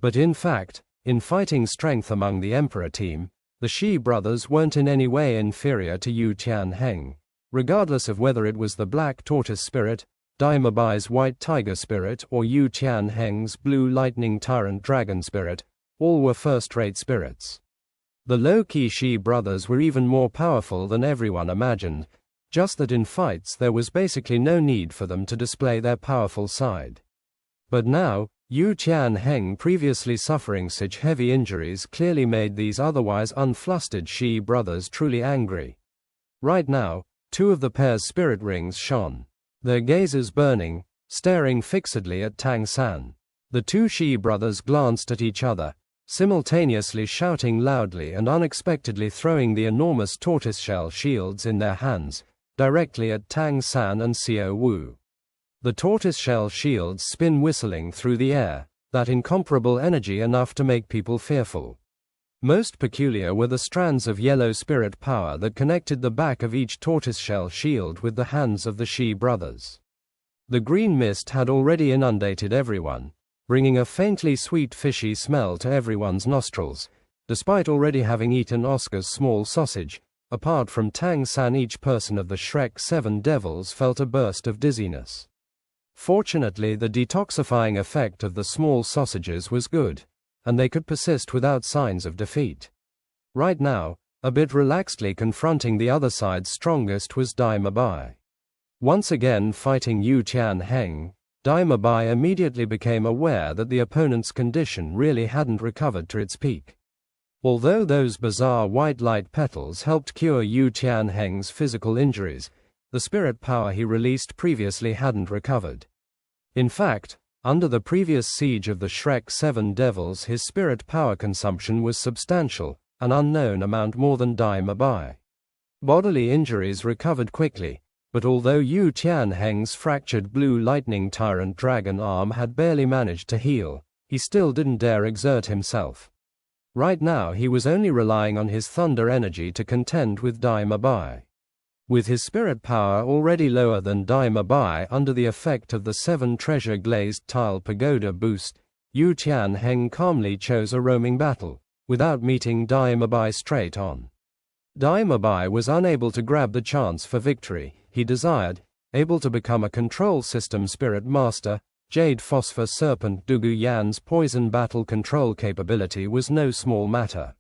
But in fact, in fighting strength among the Emperor team, the Shi brothers weren't in any way inferior to Yu Tianheng, regardless of whether it was the Black Tortoise Spirit, Dai Mabai's White Tiger Spirit or Yu Tianheng's Blue Lightning Tyrant Dragon Spirit, all were first-rate spirits. The low-key Shi brothers were even more powerful than everyone imagined, just that in fights there was basically no need for them to display their powerful side. But now, Yu Tianheng previously suffering such heavy injuries clearly made these otherwise unflustered Shi brothers truly angry. Right now, 2 of the pair's spirit rings shone, their gazes burning, staring fixedly at Tang San. The 2 Shi brothers glanced at each other, simultaneously shouting loudly and unexpectedly throwing the enormous tortoiseshell shields in their hands, directly at Tang San and Xiao Wu. The tortoiseshell shields spin whistling through the air, that incomparable energy enough to make people fearful. Most peculiar were the strands of yellow spirit power that connected the back of each tortoiseshell shield with the hands of the Shi brothers. The green mist had already inundated everyone, bringing a faintly sweet fishy smell to everyone's nostrils, despite already having eaten Oscar's small sausage. Apart from Tang San, each person of the Shrek 7 devils felt a burst of dizziness. Fortunately, the detoxifying effect of the small sausages was good, and they could persist without signs of defeat. Right now, a bit relaxedly confronting the other side's strongest was Dai Mabai. Once again fighting Yu Tianheng, Dai Mabai immediately became aware that the opponent's condition really hadn't recovered to its peak. Although those bizarre white light petals helped cure Yu Tianheng's physical injuries, the spirit power he released previously hadn't recovered. In fact, under the previous siege of the Shrek 7 devils, his spirit power consumption was substantial, an unknown amount more than Dai Mabai. Bodily injuries recovered quickly, but although Yu Tianheng's fractured Blue Lightning Tyrant Dragon arm had barely managed to heal, he still didn't dare exert himself. Right now he was only relying on his thunder energy to contend with Dai Mabai. With his spirit power already lower than Dai Mabai under the effect of the 7 treasure glazed tile pagoda boost, Yu Tianheng calmly chose a roaming battle, without meeting Dai Mabai straight on. Dai Mabai was unable to grab the chance for victory he desired, able to become a control system spirit master. Jade Phosphor Serpent Dugu Yan's poison battle control capability was no small matter.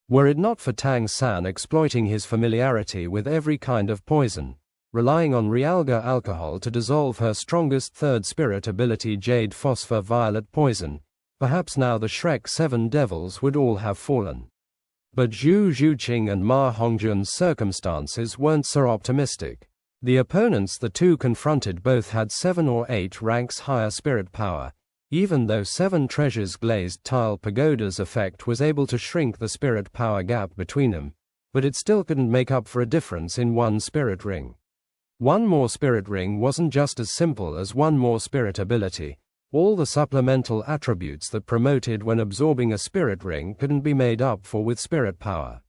Were it not for Tang San exploiting his familiarity with every kind of poison, relying on realga alcohol to dissolve her strongest third spirit ability Jade Phosphor Violet Poison, perhaps now the Shrek 7 devils would all have fallen. But Zhu Zhuqing and Ma Hongjun's circumstances weren't so optimistic. The opponents the two confronted both had 7 or 8 ranks higher spirit power, even though 7 treasures glazed tile pagoda's effect was able to shrink the spirit power gap between them, but it still couldn't make up for a difference in one spirit ring. One more spirit ring wasn't just as simple as one more spirit ability. All the supplemental attributes that promoted when absorbing a spirit ring couldn't be made up for with spirit power.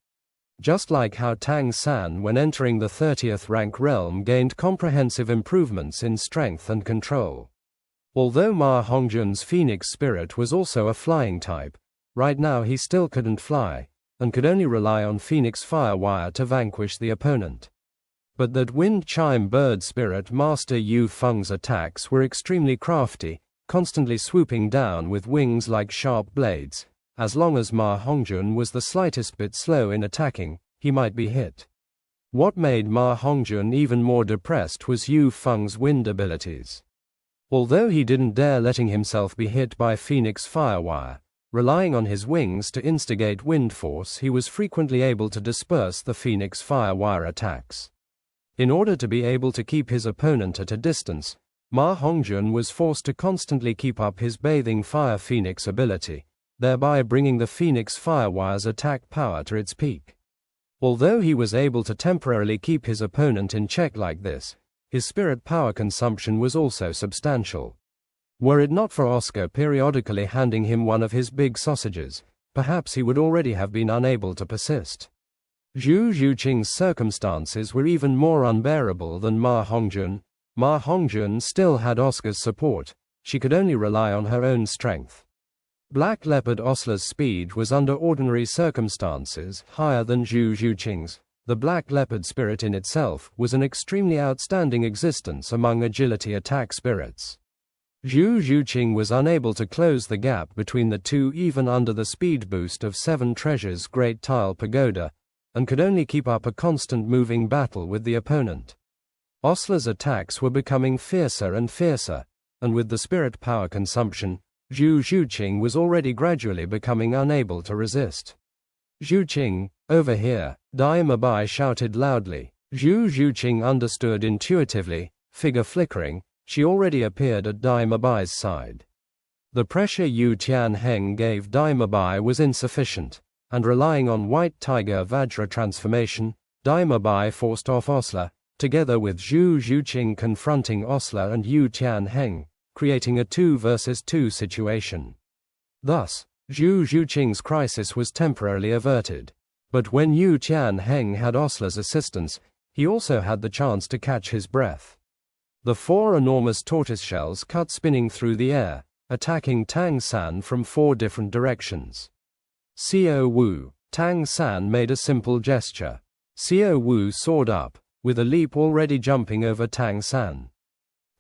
Just like how Tang San when entering the 30th rank realm gained comprehensive improvements in strength and control. Although Ma Hongjun's phoenix spirit was also a flying type, right now he still couldn't fly, and could only rely on phoenix firewire to vanquish the opponent. But that wind chime bird spirit master Yu Feng's attacks were extremely crafty, constantly swooping down with wings like sharp blades. As long as Ma Hongjun was the slightest bit slow in attacking, he might be hit. What made Ma Hongjun even more depressed was Yu Feng's wind abilities. Although he didn't dare letting himself be hit by Phoenix Firewire, relying on his wings to instigate wind force, he was frequently able to disperse the Phoenix Firewire attacks. In order to be able to keep his opponent at a distance, Ma Hongjun was forced to constantly keep up his bathing fire Phoenix ability, thereby bringing the Phoenix Firewire's attack power to its peak. Although he was able to temporarily keep his opponent in check like this, his spirit power consumption was also substantial. Were it not for Oscar periodically handing him one of his big sausages, perhaps he would already have been unable to persist. Zhu Zhuqing's circumstances were even more unbearable than Ma Hongjun. Ma Hongjun still had Oscar's support, she could only rely on her own strength. Black Leopard Osler's speed was under ordinary circumstances higher than Zhu Zhuqing's. The Black Leopard spirit in itself was an extremely outstanding existence among agility attack spirits. Zhu Zhuqing was unable to close the gap between the two even under the speed boost of 7 Treasures Great Tile Pagoda, and could only keep up a constant moving battle with the opponent. Osler's attacks were becoming fiercer and fiercer, and with the spirit power consumption, Zhu Zhuqing was already gradually becoming unable to resist. Zhuqing, over here, Dai Mabai shouted loudly. Zhu Zhuqing understood intuitively, figure flickering, she already appeared at Dai Mabai's side. The pressure Yu Tianheng gave Dai Mabai was insufficient, and relying on White Tiger Vajra transformation, Dai Mabai forced off Osler, together with Zhu Zhuqing confronting Osler and Yu Tianheng, creating a 2 versus 2 situation. Thus, Zhu Zhuqing's crisis was temporarily averted. But when Yu Tianheng had Osler's assistance, he also had the chance to catch his breath. The 4 enormous tortoise shells cut spinning through the air, attacking Tang San from 4 different directions. Xiao Wu, Tang San made a simple gesture. Xiao Wu soared up, with a leap already jumping over Tang San.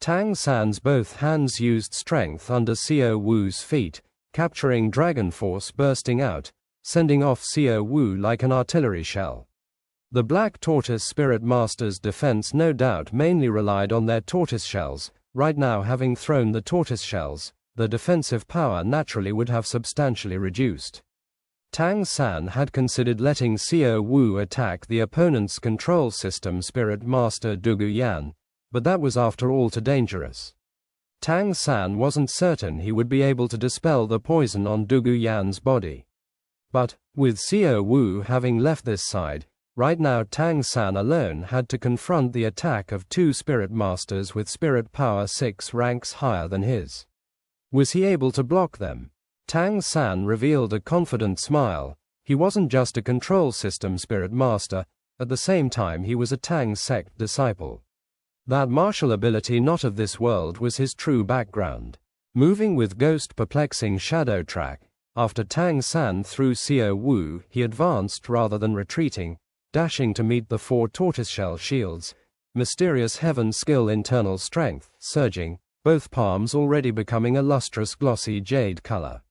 Tang San's both hands used strength under Xiao Wu's feet, capturing dragon force bursting out, sending off Xiao Wu like an artillery shell. The Black Tortoise Spirit Master's defense no doubt mainly relied on their tortoise shells. Right now, having thrown the tortoise shells, the defensive power naturally would have substantially reduced. Tang San had considered letting Xiao Wu attack the opponent's control system Spirit Master Dugu Yan, but that was after all too dangerous. Tang San wasn't certain he would be able to dispel the poison on Dugu Yan's body. But, with Xiao Wu having left this side, right now Tang San alone had to confront the attack of 2 spirit masters with spirit power 6 ranks higher than his. Was he able to block them? Tang San revealed a confident smile. He wasn't just a control system spirit master, at the same time he was a Tang Sect disciple. That martial ability not of this world was his true background. Moving with ghost perplexing shadow track, after Tang San threw Xiao Wu, he advanced rather than retreating, dashing to meet the 4 tortoiseshell shields, mysterious heaven skill internal strength, surging, both palms already becoming a lustrous glossy jade color.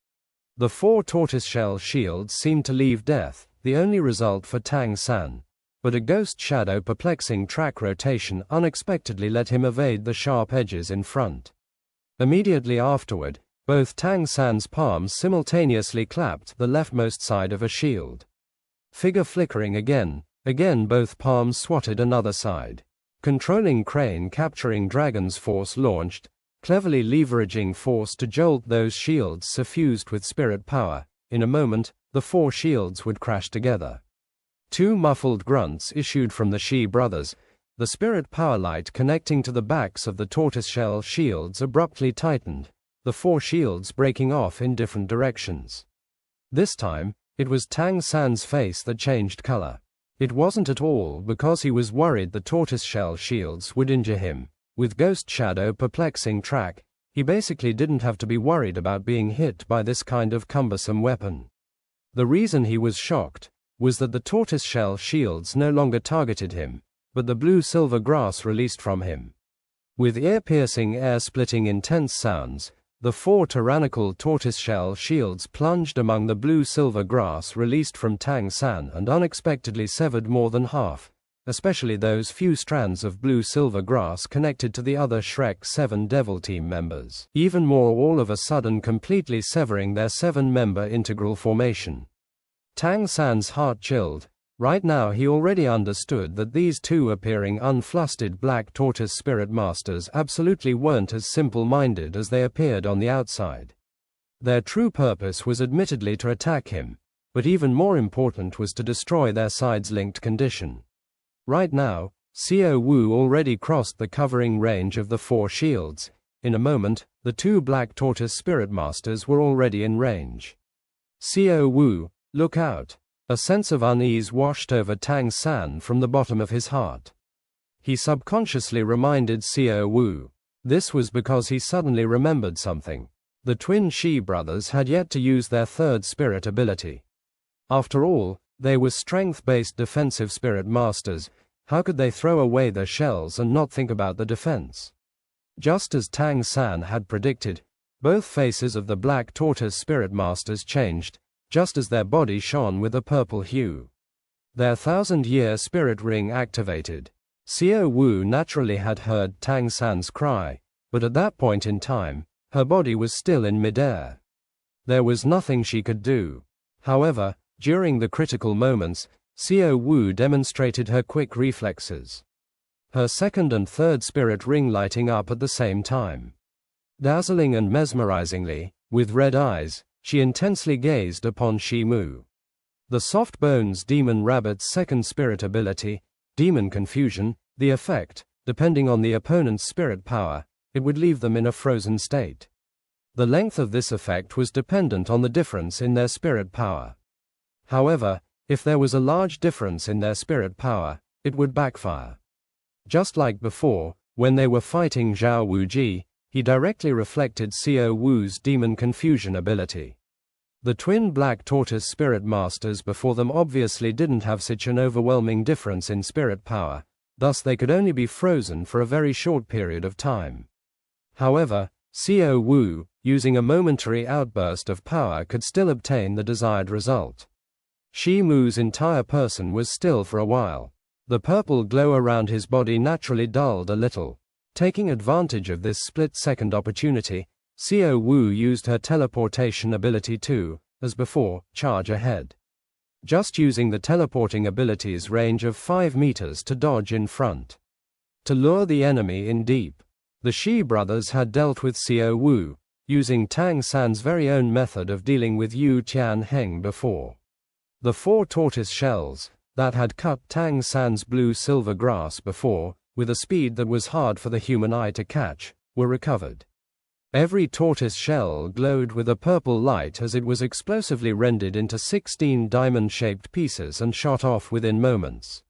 The 4 tortoiseshell shields seemed to leave death, the only result for Tang San, but a ghost shadow perplexing track rotation unexpectedly let him evade the sharp edges in front. Immediately afterward, both Tang San's palms simultaneously clapped the leftmost side of a shield. Figure flickering again both palms swatted another side. Controlling crane capturing dragon's force launched, cleverly leveraging force to jolt those shields suffused with spirit power. In a moment, the 4 shields would crash together. 2 muffled grunts issued from the Shi brothers. The spirit power light connecting to the backs of the tortoiseshell shields abruptly tightened, the 4 shields breaking off in different directions. This time, it was Tang San's face that changed color. It wasn't at all because he was worried the tortoiseshell shields would injure him. With ghost shadow perplexing track, he basically didn't have to be worried about being hit by this kind of cumbersome weapon. The reason he was shocked was that the tortoiseshell shields no longer targeted him, but the blue-silver grass released from him. With ear-piercing, air-splitting intense sounds, the 4 tyrannical tortoiseshell shields plunged among the blue-silver grass released from Tang San and unexpectedly severed more than half, especially those few strands of blue-silver grass connected to the other Shrek 7 Devil Team members. Even more, all of a sudden completely severing their 7-member integral formation. Tang San's heart chilled. Right now he already understood that these 2 appearing unflustered black tortoise spirit masters absolutely weren't as simple-minded as they appeared on the outside. Their true purpose was admittedly to attack him, but even more important was to destroy their sides-linked condition. Right now, Xiao Wu already crossed the covering range of the 4 shields. In a moment, the 2 black tortoise spirit masters were already in range. Xiao Wu, look out! A sense of unease washed over Tang San from the bottom of his heart. He subconsciously reminded Xiao Wu. This was because he suddenly remembered something. The twin Shi brothers had yet to use their 3rd spirit ability. After all, they were strength-based defensive spirit masters. How could they throw away their shells and not think about the defense? Just as Tang San had predicted, both faces of the black tortoise spirit masters changed, just as their body shone with a purple hue. Their 1000-year spirit ring activated. Xiao Wu naturally had heard Tang San's cry, but at that point in time, her body was still in midair. There was nothing she could do. However, during the critical moments, Xiao Wu demonstrated her quick reflexes. Her 2nd and 3rd spirit ring lighting up at the same time. Dazzling and mesmerizingly, with red eyes, she intensely gazed upon Shi Mu. The soft bones demon rabbit's 2nd spirit ability, demon confusion, the effect, depending on the opponent's spirit power, it would leave them in a frozen state. The length of this effect was dependent on the difference in their spirit power. However, if there was a large difference in their spirit power, it would backfire. Just like before, when they were fighting Zhao Wuji, he directly reflected Xiao Wu's demon confusion ability. The twin black tortoise spirit masters before them obviously didn't have such an overwhelming difference in spirit power, thus they could only be frozen for a very short period of time. However, Xiao Wu, using a momentary outburst of power, could still obtain the desired result. Shi Mu's entire person was still for a while. The purple glow around his body naturally dulled a little. Taking advantage of this split-second opportunity, Xiao Wu used her teleportation ability to, as before, charge ahead. Just using the teleporting ability's range of 5 meters to dodge in front. To lure the enemy in deep. The Shi brothers had dealt with Xiao Wu, using Tang San's very own method of dealing with Yu Tianheng before. The 4 tortoise shells, that had cut Tang San's blue-silver grass before, with a speed that was hard for the human eye to catch, were recovered. Every tortoise shell glowed with a purple light as it was explosively rendered into 16 diamond-shaped pieces and shot off within moments.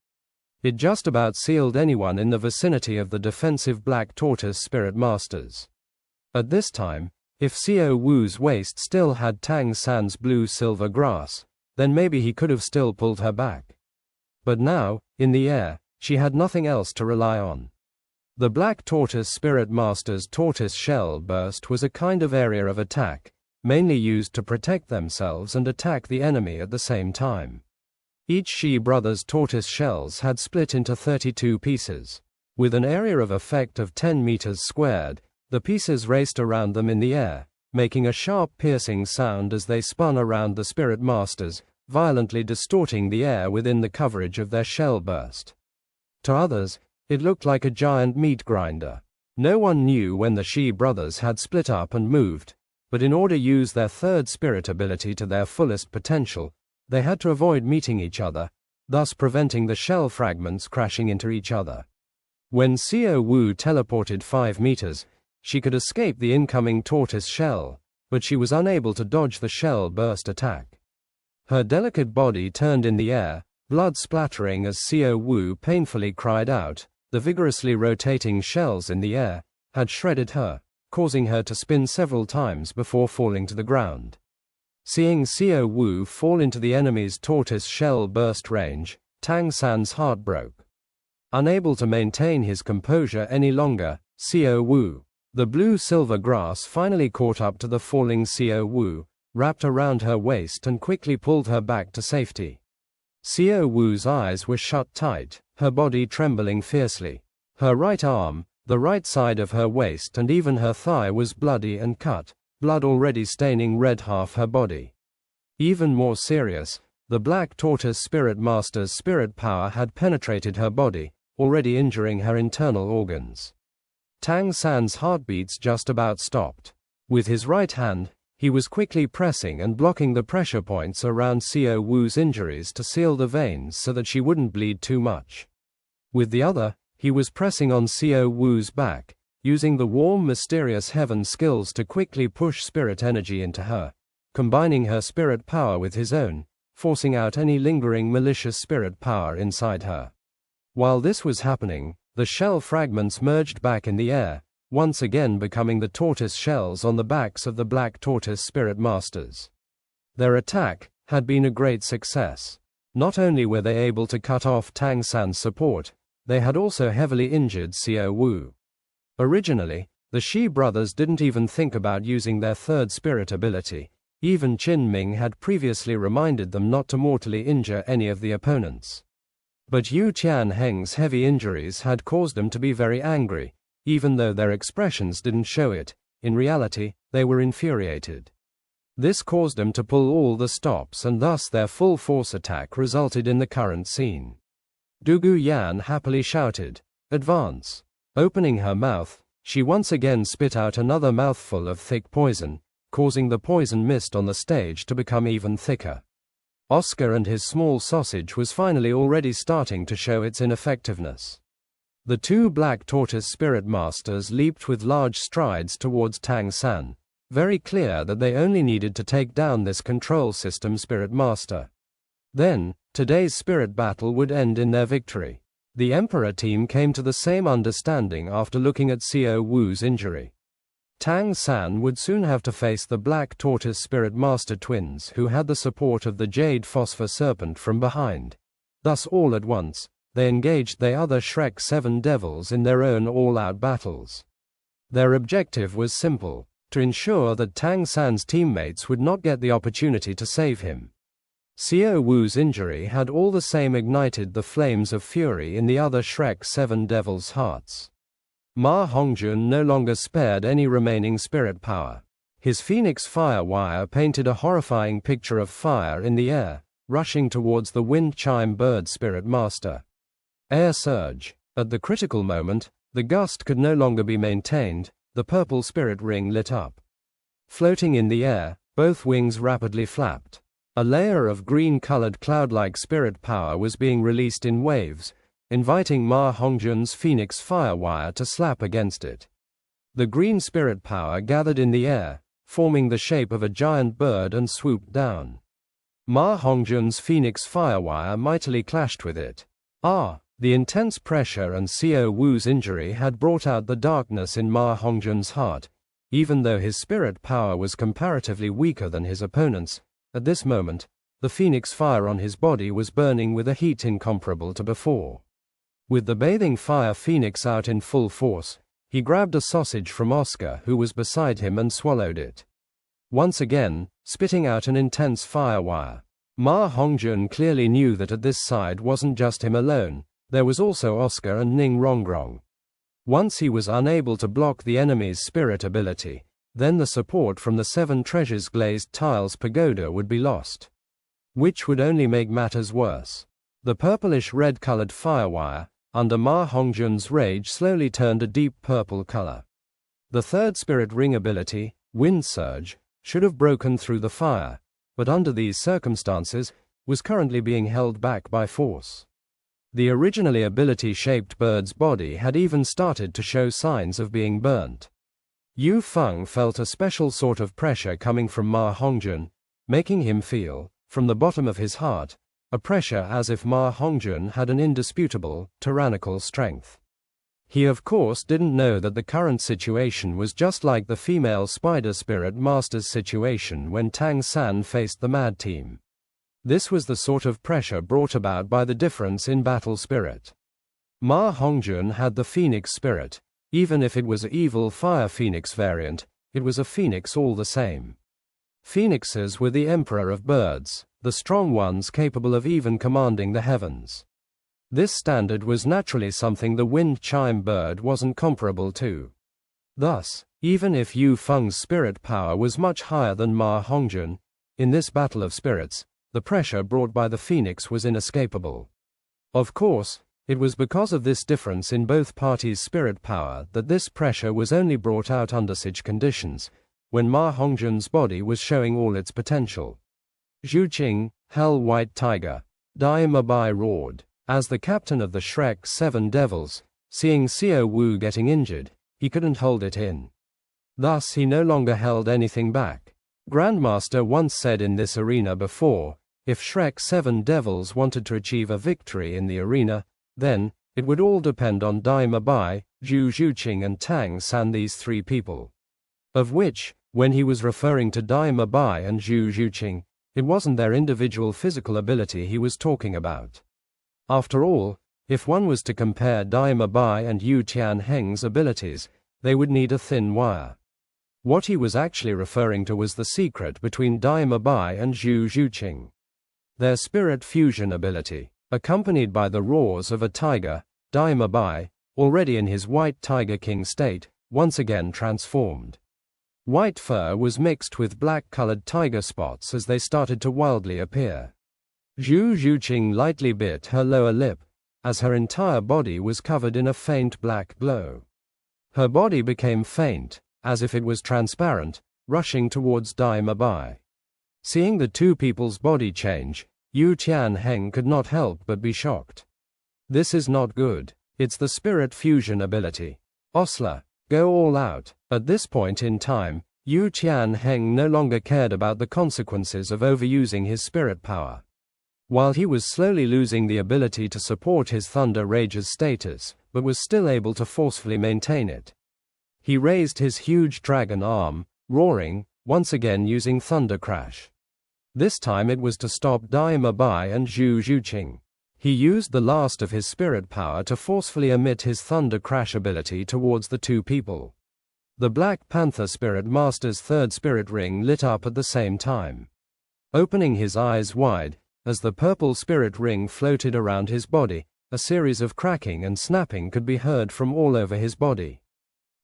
It just about sealed anyone in the vicinity of the defensive black tortoise spirit masters. At this time, If Xiao Wu's waist still had Tang San's blue-silver grass, then maybe he could have still pulled her back. But now, in the air, she had nothing else to rely on. The Black Tortoise Spirit Master's tortoise shell burst was a kind of area of attack, mainly used to protect themselves and attack the enemy at the same time. Each Shi brothers' tortoise shells had split into 32 pieces. With an area of effect of 10 meters squared, the pieces raced around them in the air, making a sharp piercing sound as they spun around the Spirit Masters, violently distorting the air within the coverage of their shell burst. To others, it looked like a giant meat grinder. No one knew when the Shi brothers had split up and moved, but in order to use their third spirit ability to their fullest potential, they had to avoid meeting each other, thus preventing the shell fragments crashing into each other. When Xiao Wu teleported 5 meters, she could escape the incoming tortoise shell, but she was unable to dodge the shell burst attack. Her delicate body turned in the air, blood splattering as Xiao Wu painfully cried out. The vigorously rotating shells in the air had shredded her, causing her to spin several times before falling to the ground. Seeing Xiao Wu fall into the enemy's tortoise shell burst range, Tang San's heart broke. Unable to maintain his composure any longer, Xiao Wu, the blue-silver grass finally caught up to the falling Xiao Wu, wrapped around her waist and quickly pulled her back to safety. Xiao Wu's eyes were shut tight, her body trembling fiercely. Her right arm, the right side of her waist and even her thigh was bloody and cut, blood already staining red half her body. Even more serious, the Black Tortoise Spirit Master's spirit power had penetrated her body, already injuring her internal organs. Tang San's heartbeats just about stopped. With his right hand, he was quickly pressing and blocking the pressure points around Xiao Wu's injuries to seal the veins so that she wouldn't bleed too much. With the other, he was pressing on Xiao Wu's back, using the warm mysterious heaven skills to quickly push spirit energy into her, combining her spirit power with his own, forcing out any lingering malicious spirit power inside her. While this was happening, the shell fragments merged back in the air, once again becoming the tortoise shells on the backs of the Black Tortoise Spirit Masters. Their attack had been a great success. Not only were they able to cut off Tang San's support, they had also heavily injured Xiao Wu. Originally, the Shi brothers didn't even think about using their third spirit ability. Even Qin Ming had previously reminded them not to mortally injure any of the opponents. But Yu Tianheng's heavy injuries had caused them to be very angry. Even though their expressions didn't show it, in reality, they were infuriated. This caused them to pull all the stops and thus their full force attack resulted in the current scene. Du Guyan happily shouted, "Advance!" Opening her mouth, she once again spit out another mouthful of thick poison, causing the poison mist on the stage to become even thicker. Oscar and his small sausage was finally already starting to show its ineffectiveness. The two Black Tortoise Spirit Masters leaped with large strides towards Tang San, very clear that they only needed to take down this control system Spirit Master. Then, today's spirit battle would end in their victory. The Emperor team came to the same understanding after looking at Xiao Wu's injury. Tang San would soon have to face the Black Tortoise Spirit Master twins who had the support of the Jade Phosphor Serpent from behind. Thus all at once, they engaged the other Shrek 7 devils in their own all-out battles. Their objective was simple, to ensure that Tang San's teammates would not get the opportunity to save him. Xiao Wu's injury had all the same ignited the flames of fury in the other Shrek 7 devils' hearts. Ma Hongjun no longer spared any remaining spirit power. His phoenix fire wire painted a horrifying picture of fire in the air, rushing towards the wind chime bird spirit master. Air surge. At the critical moment, the gust could no longer be maintained, the purple spirit ring lit up. Floating in the air, both wings rapidly flapped. A layer of green-colored cloud-like spirit power was being released in waves, inviting Ma Hongjun's phoenix fire wire to slap against it. The green spirit power gathered in the air, forming the shape of a giant bird and swooped down. Ma Hongjun's phoenix fire wire mightily clashed with it. The intense pressure and Xiao Wu's injury had brought out the darkness in Ma Hongjun's heart, Even though his spirit power was comparatively weaker than his opponent's, at this moment, the phoenix fire on his body was burning with a heat incomparable to before. With the bathing fire phoenix out in full force, he grabbed a sausage from Oscar, who was beside him, and swallowed it. Once again, spitting out an intense fire wire. Ma Hongjun clearly knew that at this side wasn't just him alone, there was also Oscar and Ning Rongrong. Once he was unable to block the enemy's spirit ability, then the support from the 7 treasures glazed tiles pagoda would be lost, which would only make matters worse. The purplish-red colored firewire, under Ma Hongjun's rage, slowly turned a deep purple color. The 3rd spirit ring ability, Wind Surge, should have broken through the fire, but under these circumstances, was currently being held back by force. The originally ability-shaped bird's body had even started to show signs of being burnt. Yu Feng felt a special sort of pressure coming from Ma Hongjun, making him feel, from the bottom of his heart, a pressure as if Ma Hongjun had an indisputable, tyrannical strength. He of course didn't know that the current situation was just like the female spider spirit master's situation when Tang San faced the mad team. This was the sort of pressure brought about by the difference in battle spirit. Ma Hongjun had the phoenix spirit. Even if it was an evil fire phoenix variant, it was a phoenix all the same. Phoenixes were the emperor of birds, the strong ones capable of even commanding the heavens. This standard was naturally something the wind chime bird wasn't comparable to. Thus, even if Yu Feng's spirit power was much higher than Ma Hongjun, in this battle of spirits, the pressure brought by the phoenix was inescapable. Of course, it was because of this difference in both parties' spirit power that this pressure was only brought out under such conditions, when Ma Hongjun's body was showing all its potential. Zhu Qing, Hell White Tiger, Dai Mabai roared. As the captain of the Shrek 7 Devils, seeing Xiao Wu getting injured, he couldn't hold it in. Thus he no longer held anything back. Grandmaster once said in this arena before, if Shrek 7 Devils wanted to achieve a victory in the arena, then, it would all depend on Dai Mabai, Zhu Zhuqing and Tang San, these 3 people. Of which, when he was referring to Dai Mabai and Zhu Zhuqing, it wasn't their individual physical ability he was talking about. After all, if one was to compare Dai Mabai and Yu Tianheng's abilities, they would need a thin wire. What he was actually referring to was the secret between Dai Mabai and Zhu Zhuqing. Their spirit fusion ability, accompanied by the roars of a tiger, Dai Mabai, already in his white tiger king state, once again transformed. White fur was mixed with black-colored tiger spots as they started to wildly appear. Zhu Zhuqing lightly bit her lower lip, as her entire body was covered in a faint black glow. Her body became faint, as if it was transparent, rushing towards Dai Mabai. Seeing the 2 people's body change, Yu Tianheng could not help but be shocked. This is not good. It's the spirit fusion ability. Osler, go all out. At this point in time, Yu Tianheng no longer cared about the consequences of overusing his spirit power. While he was slowly losing the ability to support his Thunder Rage's status, but was still able to forcefully maintain it. He raised his huge dragon arm, roaring, once again using Thunder Crash. This time it was to stop Dai Mabai and Zhu Zhuqing. He used the last of his spirit power to forcefully emit his Thunder Crash ability towards the 2 people. The Black Panther Spirit Master's 3rd spirit ring lit up at the same time. Opening his eyes wide, as the purple spirit ring floated around his body, a series of cracking and snapping could be heard from all over his body.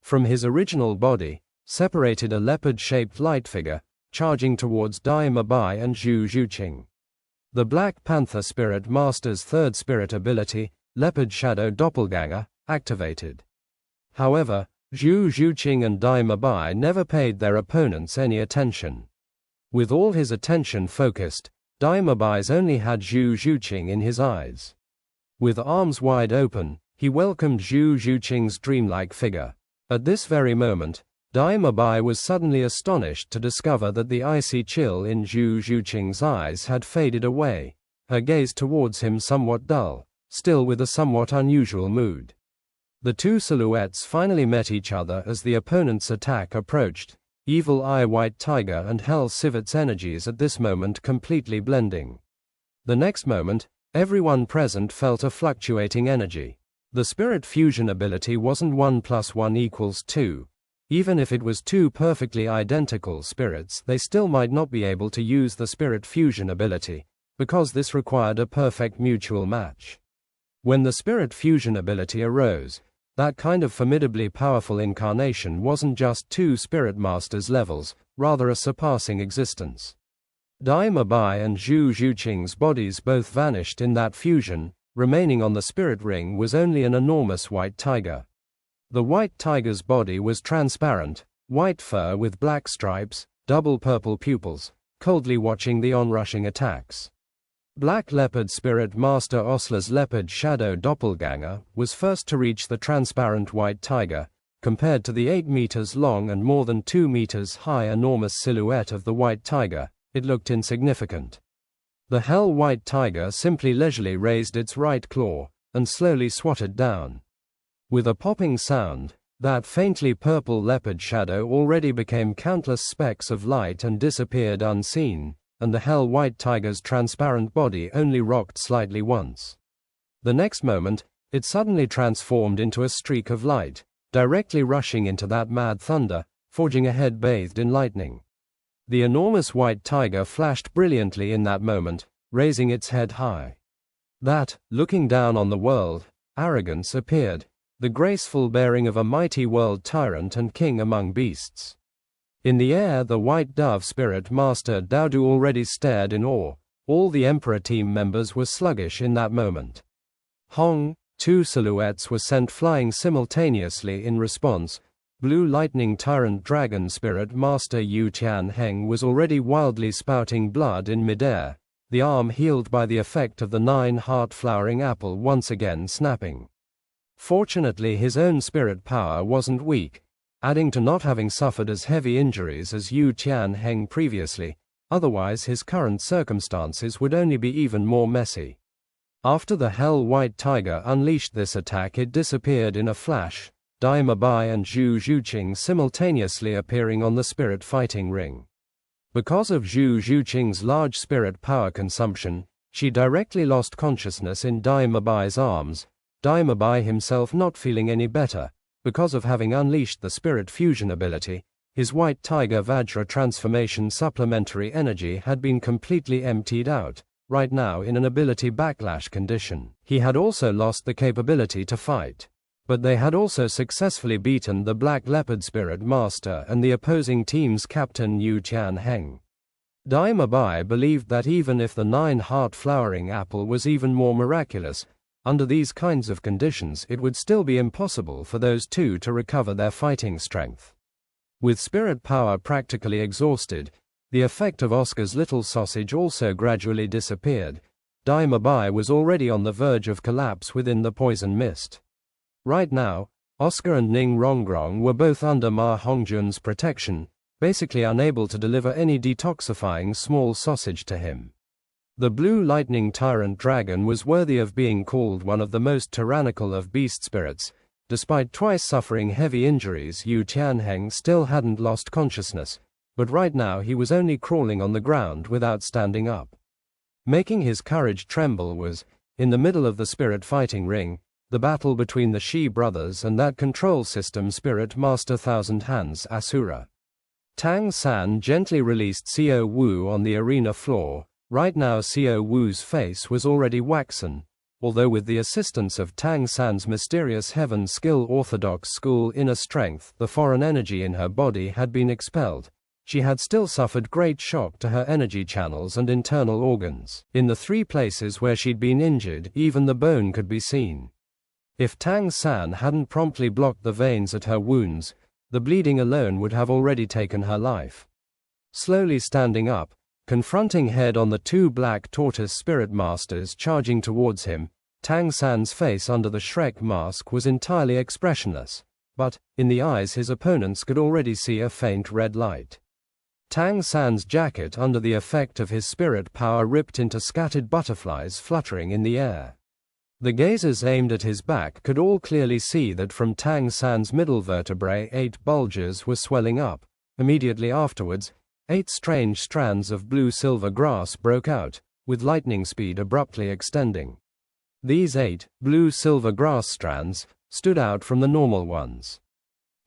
From his original body, separated a leopard-shaped light figure, charging towards Dai Mabai and Zhu Zhuqing. The Black Panther Spirit Master's 3rd spirit ability, Leopard Shadow Doppelganger, activated. However, Zhu Zhuqing and Dai Mabai never paid their opponents any attention. With all his attention focused, Dai Mabai's only had Zhu Zhuqing in his eyes. With arms wide open, he welcomed Zhu Zhuqing's dreamlike figure. At this very moment, Dai Mabai was suddenly astonished to discover that the icy chill in Zhu Zhuqing's eyes had faded away, her gaze towards him somewhat dull, still with a somewhat unusual mood. The two silhouettes finally met each other as the opponent's attack approached, Evil Eye White Tiger and Hell Civet's energies at this moment completely blending. The next moment, everyone present felt a fluctuating energy. The spirit fusion ability wasn't 1 + 1 = 2. Even if it was two perfectly identical spirits, they still might not be able to use the spirit fusion ability, because this required a perfect mutual match. When the spirit fusion ability arose, that kind of formidably powerful incarnation wasn't just two spirit masters levels, rather a surpassing existence. Dai Mabai and Zhu Zhuqing's bodies both vanished in that fusion. Remaining on the spirit ring was only an enormous white tiger. The white tiger's body was transparent, white fur with black stripes, double purple pupils, coldly watching the onrushing attacks. Black Leopard Spirit Master Osler's leopard shadow doppelganger was first to reach the transparent white tiger. Compared to the 8 meters long and more than 2 meters high enormous silhouette of the white tiger, it looked insignificant. The hell white tiger simply leisurely raised its right claw, and slowly swatted down. With a popping sound, that faintly purple leopard shadow already became countless specks of light and disappeared unseen, and the hell white tiger's transparent body only rocked slightly once. The next moment, it suddenly transformed into a streak of light, directly rushing into that mad thunder, forging ahead bathed in lightning. The enormous white tiger flashed brilliantly in that moment, raising its head high. That, looking down on the world, arrogance appeared, the graceful bearing of a mighty world tyrant and king among beasts. In the air, the white dove spirit master Douluo already stared in awe. All the Emperor team members were sluggish in that moment. Hong, two silhouettes were sent flying simultaneously in response. Blue lightning tyrant dragon spirit master Yu Tianheng was already wildly spouting blood in midair, the arm healed by the effect of the 9-heart flowering apple once again snapping. Fortunately, his own spirit power wasn't weak, adding to not having suffered as heavy injuries as Yu Tianheng previously, otherwise his current circumstances would only be even more messy. After the hell white tiger unleashed this attack, it disappeared in a flash, Dai Mabai and Zhu Zhuqing simultaneously appearing on the spirit fighting ring. Because of Zhu Zhuqing's large spirit power consumption, she directly lost consciousness in Dai Mabai's arms, Dai Mabai himself not feeling any better. Because of having unleashed the spirit fusion ability, his white tiger Vajra transformation supplementary energy had been completely emptied out, right now in an ability backlash condition. He had also lost the capability to fight. But they had also successfully beaten the Black Leopard Spirit Master and the opposing team's captain Yu Tianheng. Dai Mabai believed that even if the 9-heart flowering apple was even more miraculous, under these kinds of conditions it would still be impossible for those two to recover their fighting strength. With spirit power practically exhausted, the effect of Oscar's little sausage also gradually disappeared. Dai Mabai was already on the verge of collapse within the poison mist. Right now, Oscar and Ning Rongrong were both under Ma Hongjun's protection, basically unable to deliver any detoxifying small sausage to him. The blue lightning tyrant dragon was worthy of being called one of the most tyrannical of beast spirits. Despite twice suffering heavy injuries, Yu Tianheng still hadn't lost consciousness, but right now he was only crawling on the ground without standing up. Making his courage tremble was, in the middle of the spirit fighting ring, the battle between the Shi brothers and that control system spirit master Thousand Hands Asura. Tang San gently released Xiao Wu on the arena floor. Right now Xiao Wu's face was already waxen, although with the assistance of Tang San's mysterious heaven skill orthodox school inner strength, the foreign energy in her body had been expelled. She had still suffered great shock to her energy channels and internal organs. In the 3 places where she'd been injured, even the bone could be seen. If Tang San hadn't promptly blocked the veins at her wounds, the bleeding alone would have already taken her life. Slowly standing up, confronting head-on the 2 black tortoise spirit masters charging towards him, Tang San's face under the Shrek mask was entirely expressionless, but, in the eyes his opponents could already see a faint red light. Tang San's jacket under the effect of his spirit power ripped into scattered butterflies fluttering in the air. The gazers aimed at his back could all clearly see that from Tang San's middle vertebrae 8 bulges were swelling up. Immediately afterwards, 8 strange strands of blue-silver grass broke out, with lightning speed abruptly extending. These 8 blue-silver grass strands stood out from the normal ones.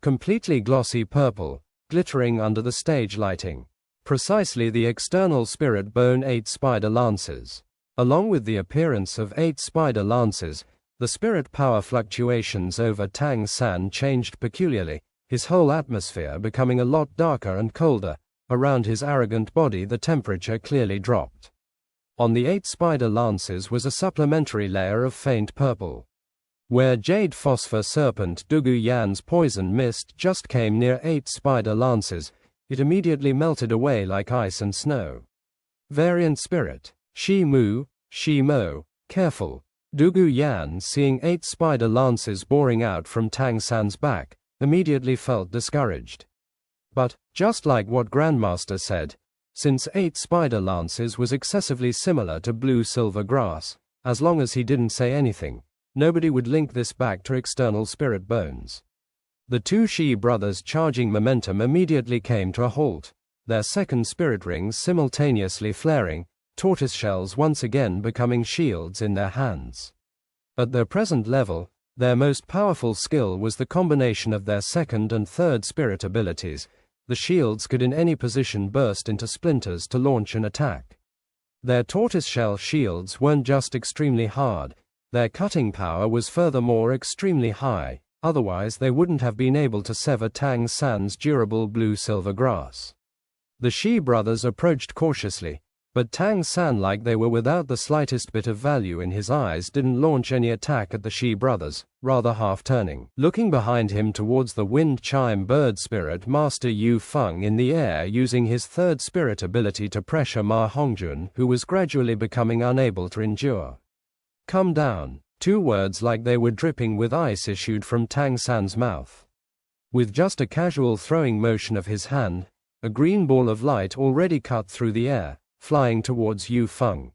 Completely glossy purple, glittering under the stage lighting. Precisely the external spirit bone 8 spider lances. Along with the appearance of 8 spider lances, the spirit power fluctuations over Tang San changed peculiarly, his whole atmosphere becoming a lot darker and colder. Around his arrogant body the temperature clearly dropped. On the 8 spider lances was a supplementary layer of faint purple. Where jade phosphor serpent Douluo Yan's poison mist just came near 8 spider lances, it immediately melted away like ice and snow. Variant spirit. Shi Mu, Shi Mo, careful. Douluo Yan, seeing 8 spider lances boring out from Tang San's back, immediately felt discouraged. But, just like what Grandmaster said, since 8 spider lances was excessively similar to blue-silver grass, as long as he didn't say anything, nobody would link this back to external spirit bones. The 2 Shi brothers charging momentum immediately came to a halt, their second spirit rings simultaneously flaring, tortoise shells once again becoming shields in their hands. At their present level, their most powerful skill was the combination of their second and third spirit abilities. The shields could in any position burst into splinters to launch an attack. Their tortoiseshell shields weren't just extremely hard, their cutting power was furthermore extremely high, otherwise they wouldn't have been able to sever Tang San's durable blue-silver grass. The Shi brothers approached cautiously, but Tang San, like they were without the slightest bit of value in his eyes, didn't launch any attack at the Shi brothers, rather half-turning, looking behind him towards the wind chime bird spirit master Yu Feng in the air, using his third spirit ability to pressure Ma Hongjun, who was gradually becoming unable to endure. Come down. 2 words like they were dripping with ice issued from Tang San's mouth. With just a casual throwing motion of his hand, a green ball of light already cut through the air, flying towards Yu Feng.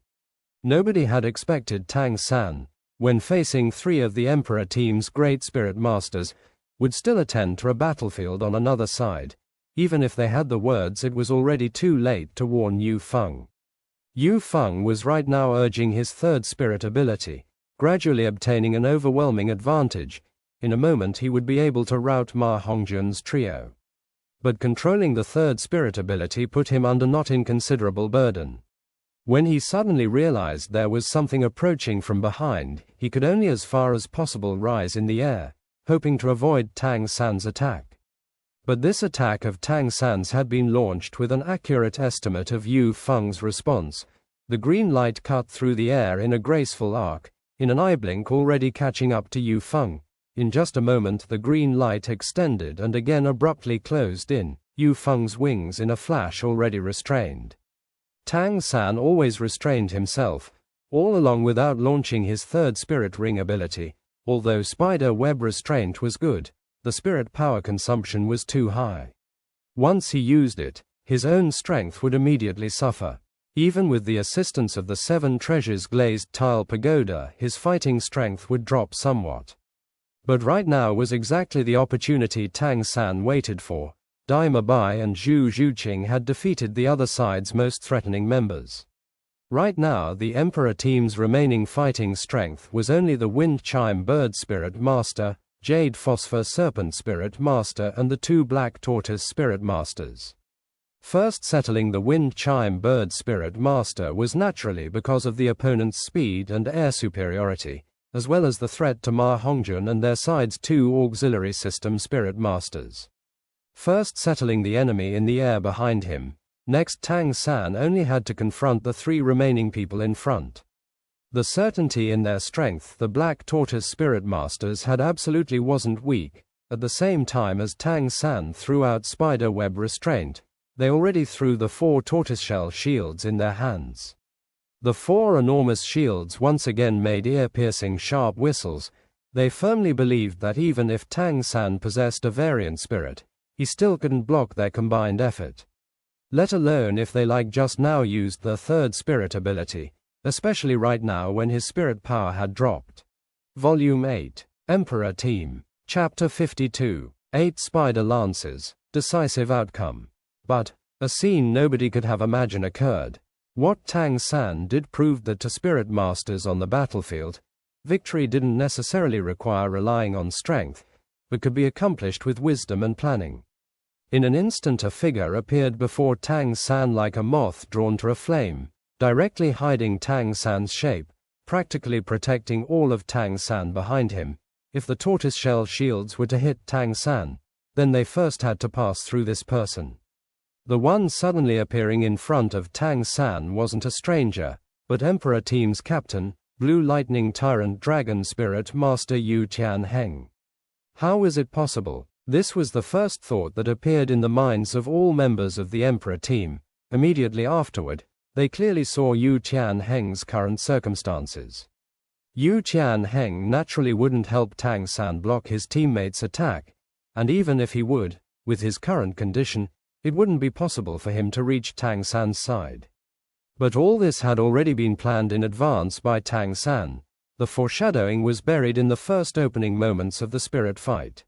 Nobody had expected Tang San, when facing 3 of the Emperor team's great spirit masters, would still attend to a battlefield on another side. Even if they had the words, it was already too late to warn Yu Feng. Yu Feng was right now urging his third spirit ability, gradually obtaining an overwhelming advantage. In a moment he would be able to rout Ma Hongjun's trio. But controlling the third spirit ability put him under not inconsiderable burden. When he suddenly realized there was something approaching from behind, he could only as far as possible rise in the air, hoping to avoid Tang San's attack. But this attack of Tang San's had been launched with an accurate estimate of Yu Feng's response. The green light cut through the air in a graceful arc, in an eye blink already catching up to Yu Feng. In just a moment the green light extended and again abruptly closed in, Yu Feng's wings in a flash already restrained. Tang San always restrained himself, all along without launching his third spirit ring ability. Although spider web restraint was good, the spirit power consumption was too high. Once he used it, his own strength would immediately suffer. Even with the assistance of the 7 treasures glazed tile pagoda, his fighting strength would drop somewhat. But right now was exactly the opportunity Tang San waited for. Dai Mabai and Zhu Zhuqing had defeated the other side's most threatening members. Right now the Emperor team's remaining fighting strength was only the Wind Chime Bird Spirit Master, Jade Phosphor Serpent Spirit Master and the 2 Black Tortoise Spirit Masters. First settling the Wind Chime Bird Spirit Master was naturally because of the opponent's speed and air superiority, as well as the threat to Ma Hongjun and their side's 2 auxiliary system Spirit Masters. First settling the enemy in the air behind him, next Tang San only had to confront the 3 remaining people in front. The certainty in their strength the Black Tortoise Spirit Masters had absolutely wasn't weak. At the same time as Tang San threw out spider web restraint, they already threw the 4 tortoiseshell shields in their hands. The 4 enormous shields once again made ear-piercing sharp whistles. They firmly believed that even if Tang San possessed a variant spirit, he still couldn't block their combined effort. Let alone if they like just now used their third spirit ability, especially right now when his spirit power had dropped. Volume 8, Emperor Team, Chapter 52, 8 Spider Lances, Decisive Outcome. But a scene nobody could have imagined occurred. What Tang San did proved that to spirit masters on the battlefield, victory didn't necessarily require relying on strength, but could be accomplished with wisdom and planning. In an instant a figure appeared before Tang San like a moth drawn to a flame, directly hiding Tang San's shape, practically protecting all of Tang San behind him. If the tortoiseshell shields were to hit Tang San, then they first had to pass through this person. The one suddenly appearing in front of Tang San wasn't a stranger, but Emperor Team's captain, Blue Lightning Tyrant Dragon Spirit Master Yu Tianheng. How was it possible? This was the first thought that appeared in the minds of all members of the Emperor Team. Immediately afterward, they clearly saw Yu Tianheng's current circumstances. Yu Tianheng naturally wouldn't help Tang San block his teammates' attack, and even if he would, with his current condition, it wouldn't be possible for him to reach Tang San's side. But all this had already been planned in advance by Tang San. The foreshadowing was buried in the first opening moments of the spirit fight.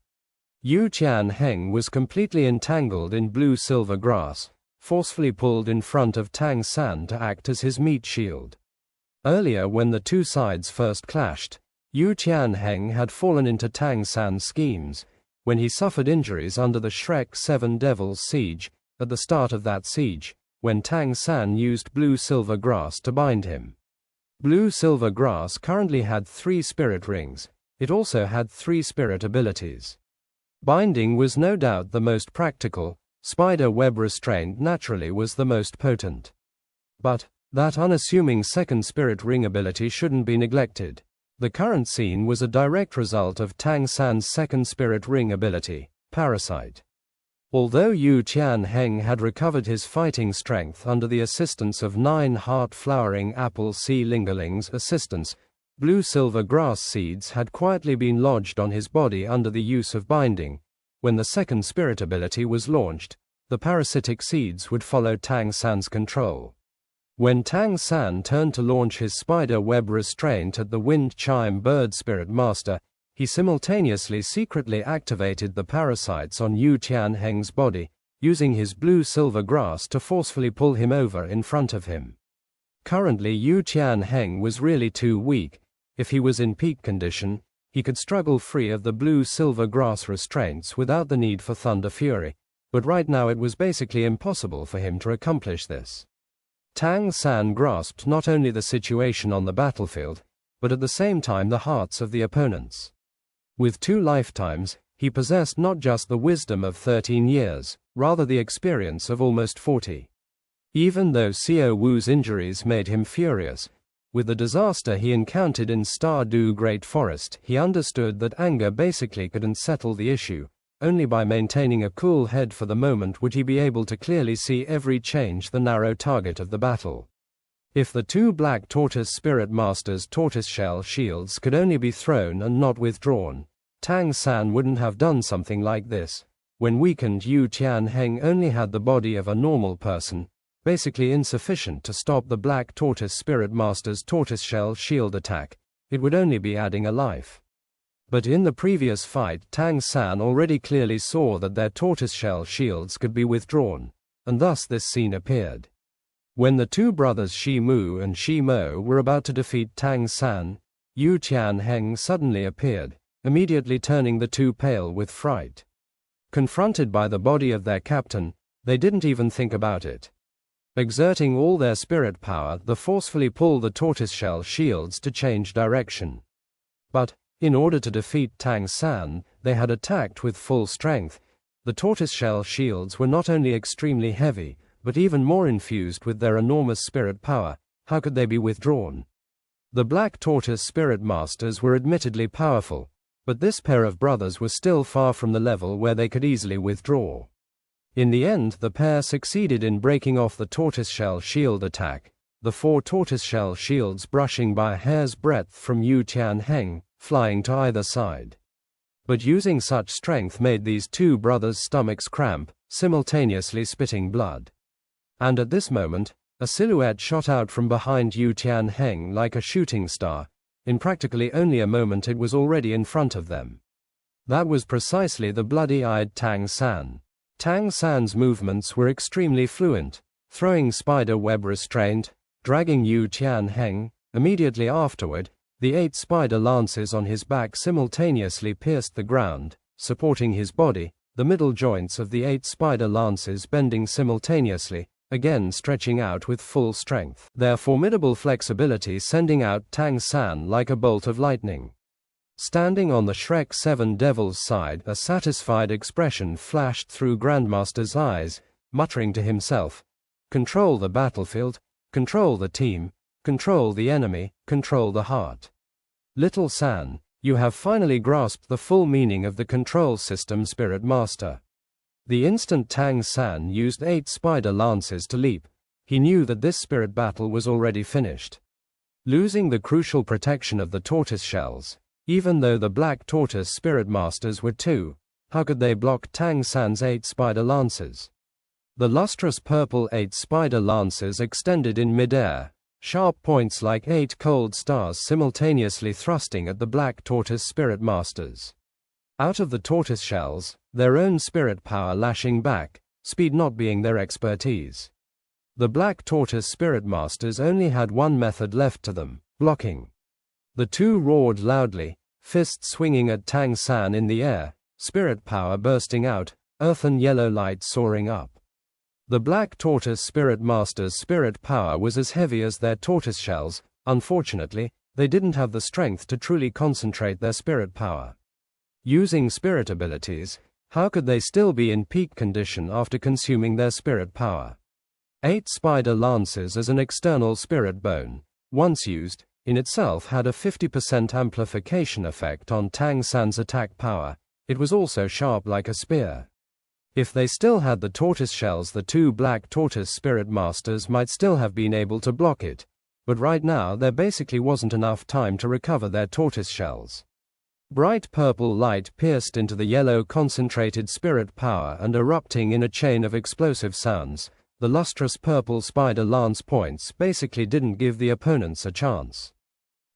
Yu Tianheng was completely entangled in blue-silver grass, forcefully pulled in front of Tang San to act as his meat shield. Earlier, when the two sides first clashed, Yu Tianheng had fallen into Tang San's schemes, when he suffered injuries under the Shrek 7 Devil's Siege. At the start of that siege, when Tang San used blue-silver grass to bind him. Blue-silver grass currently had 3 spirit rings. It also had 3 spirit abilities. Binding was no doubt the most practical. Spider web restraint naturally was the most potent. But that unassuming second spirit ring ability shouldn't be neglected. The current scene was a direct result of Tang San's second spirit ring ability, Parasite. Although Yu Tianheng had recovered his fighting strength under the assistance of 9 heart-flowering apple sea lingerlings' assistance, blue-silver grass seeds had quietly been lodged on his body under the use of binding. When the second spirit ability was launched, the parasitic seeds would follow Tang San's control. When Tang San turned to launch his spider web restraint at the wind chime bird spirit master, he simultaneously secretly activated the parasites on Yu Tianheng's body, using his blue-silver grass to forcefully pull him over in front of him. Currently Yu Tianheng was really too weak. If he was in peak condition, he could struggle free of the blue-silver grass restraints without the need for Thunder Fury, but right now it was basically impossible for him to accomplish this. Tang San grasped not only the situation on the battlefield, but at the same time the hearts of the opponents. With 2 lifetimes, he possessed not just the wisdom of 13 years, rather the experience of almost 40. Even though Xiao Wu's injuries made him furious, with the disaster he encountered in Stardew Great Forest, he understood that anger basically couldn't settle the issue. Only by maintaining a cool head for the moment would he be able to clearly see every change, the narrow target of the battle. If the 2 black tortoise spirit masters' tortoiseshell shields could only be thrown and not withdrawn, Tang San wouldn't have done something like this. When weakened, Yu Tianheng only had the body of a normal person, basically insufficient to stop the black tortoise spirit master's tortoiseshell shield attack. It would only be adding a life. But in the previous fight, Tang San already clearly saw that their tortoiseshell shields could be withdrawn, and thus this scene appeared. When the 2 brothers Shi Mu and Shi Mo were about to defeat Tang San, Yu Tianheng suddenly appeared, immediately turning the 2 pale with fright. Confronted by the body of their captain, they didn't even think about it. Exerting all their spirit power, they forcefully pulled the tortoiseshell shields to change direction. But, in order to defeat Tang San, they had attacked with full strength. The tortoiseshell shields were not only extremely heavy, but even more infused with their enormous spirit power. How could they be withdrawn? The black tortoise spirit masters were admittedly powerful, but this pair of brothers was still far from the level where they could easily withdraw. In the end, the pair succeeded in breaking off the tortoiseshell shield attack, the 4 tortoiseshell shields brushing by a hair's breadth from Yu Tianheng, flying to either side. But using such strength made these 2 brothers' stomachs cramp, simultaneously spitting blood. And at this moment, a silhouette shot out from behind Yu Tianheng like a shooting star. in practically only a moment it was already in front of them. That was precisely the bloody-eyed Tang San. Tang San's movements were extremely fluent, throwing spider web restraint, dragging Yu Tianheng. Immediately afterward, the 8 spider lances on his back simultaneously pierced the ground, supporting his body, the middle joints of the 8 spider lances bending simultaneously, again stretching out with full strength, their formidable flexibility sending out Tang San like a bolt of lightning. Standing on the Shrek 7 Devil's side, a satisfied expression flashed through Grandmaster's eyes, muttering to himself, "Control the battlefield, control the team, control the enemy, control the heart. Little San, you have finally grasped the full meaning of the control system, Spirit Master." The instant Tang San used 8 spider lances to leap, he knew that this spirit battle was already finished. Losing the crucial protection of the tortoise shells, even though the black tortoise spirit masters were 2, how could they block Tang San's 8 spider lances? The lustrous purple 8 spider lances extended in midair, sharp points like 8 cold stars simultaneously thrusting at the black tortoise spirit masters. Out of the tortoise shells, their own spirit power lashing back, speed not being their expertise. The black tortoise spirit masters only had one method left to them: blocking. The 2 roared loudly, fists swinging at Tang San in the air, spirit power bursting out, earthen yellow light soaring up. The black tortoise spirit masters' spirit power was as heavy as their tortoise shells. Unfortunately, they didn't have the strength to truly concentrate their spirit power. Using spirit abilities, how could they still be in peak condition after consuming their spirit power? 8 spider lances as an external spirit bone, once used, in itself had a 50% amplification effect on Tang San's attack power. It was also sharp like a spear. If they still had the tortoise shells, the 2 black tortoise spirit masters might still have been able to block it, but right now there basically wasn't enough time to recover their tortoise shells. Bright purple light pierced into the yellow concentrated spirit power, and erupting in a chain of explosive sounds, the lustrous purple spider lance points basically didn't give the opponents a chance.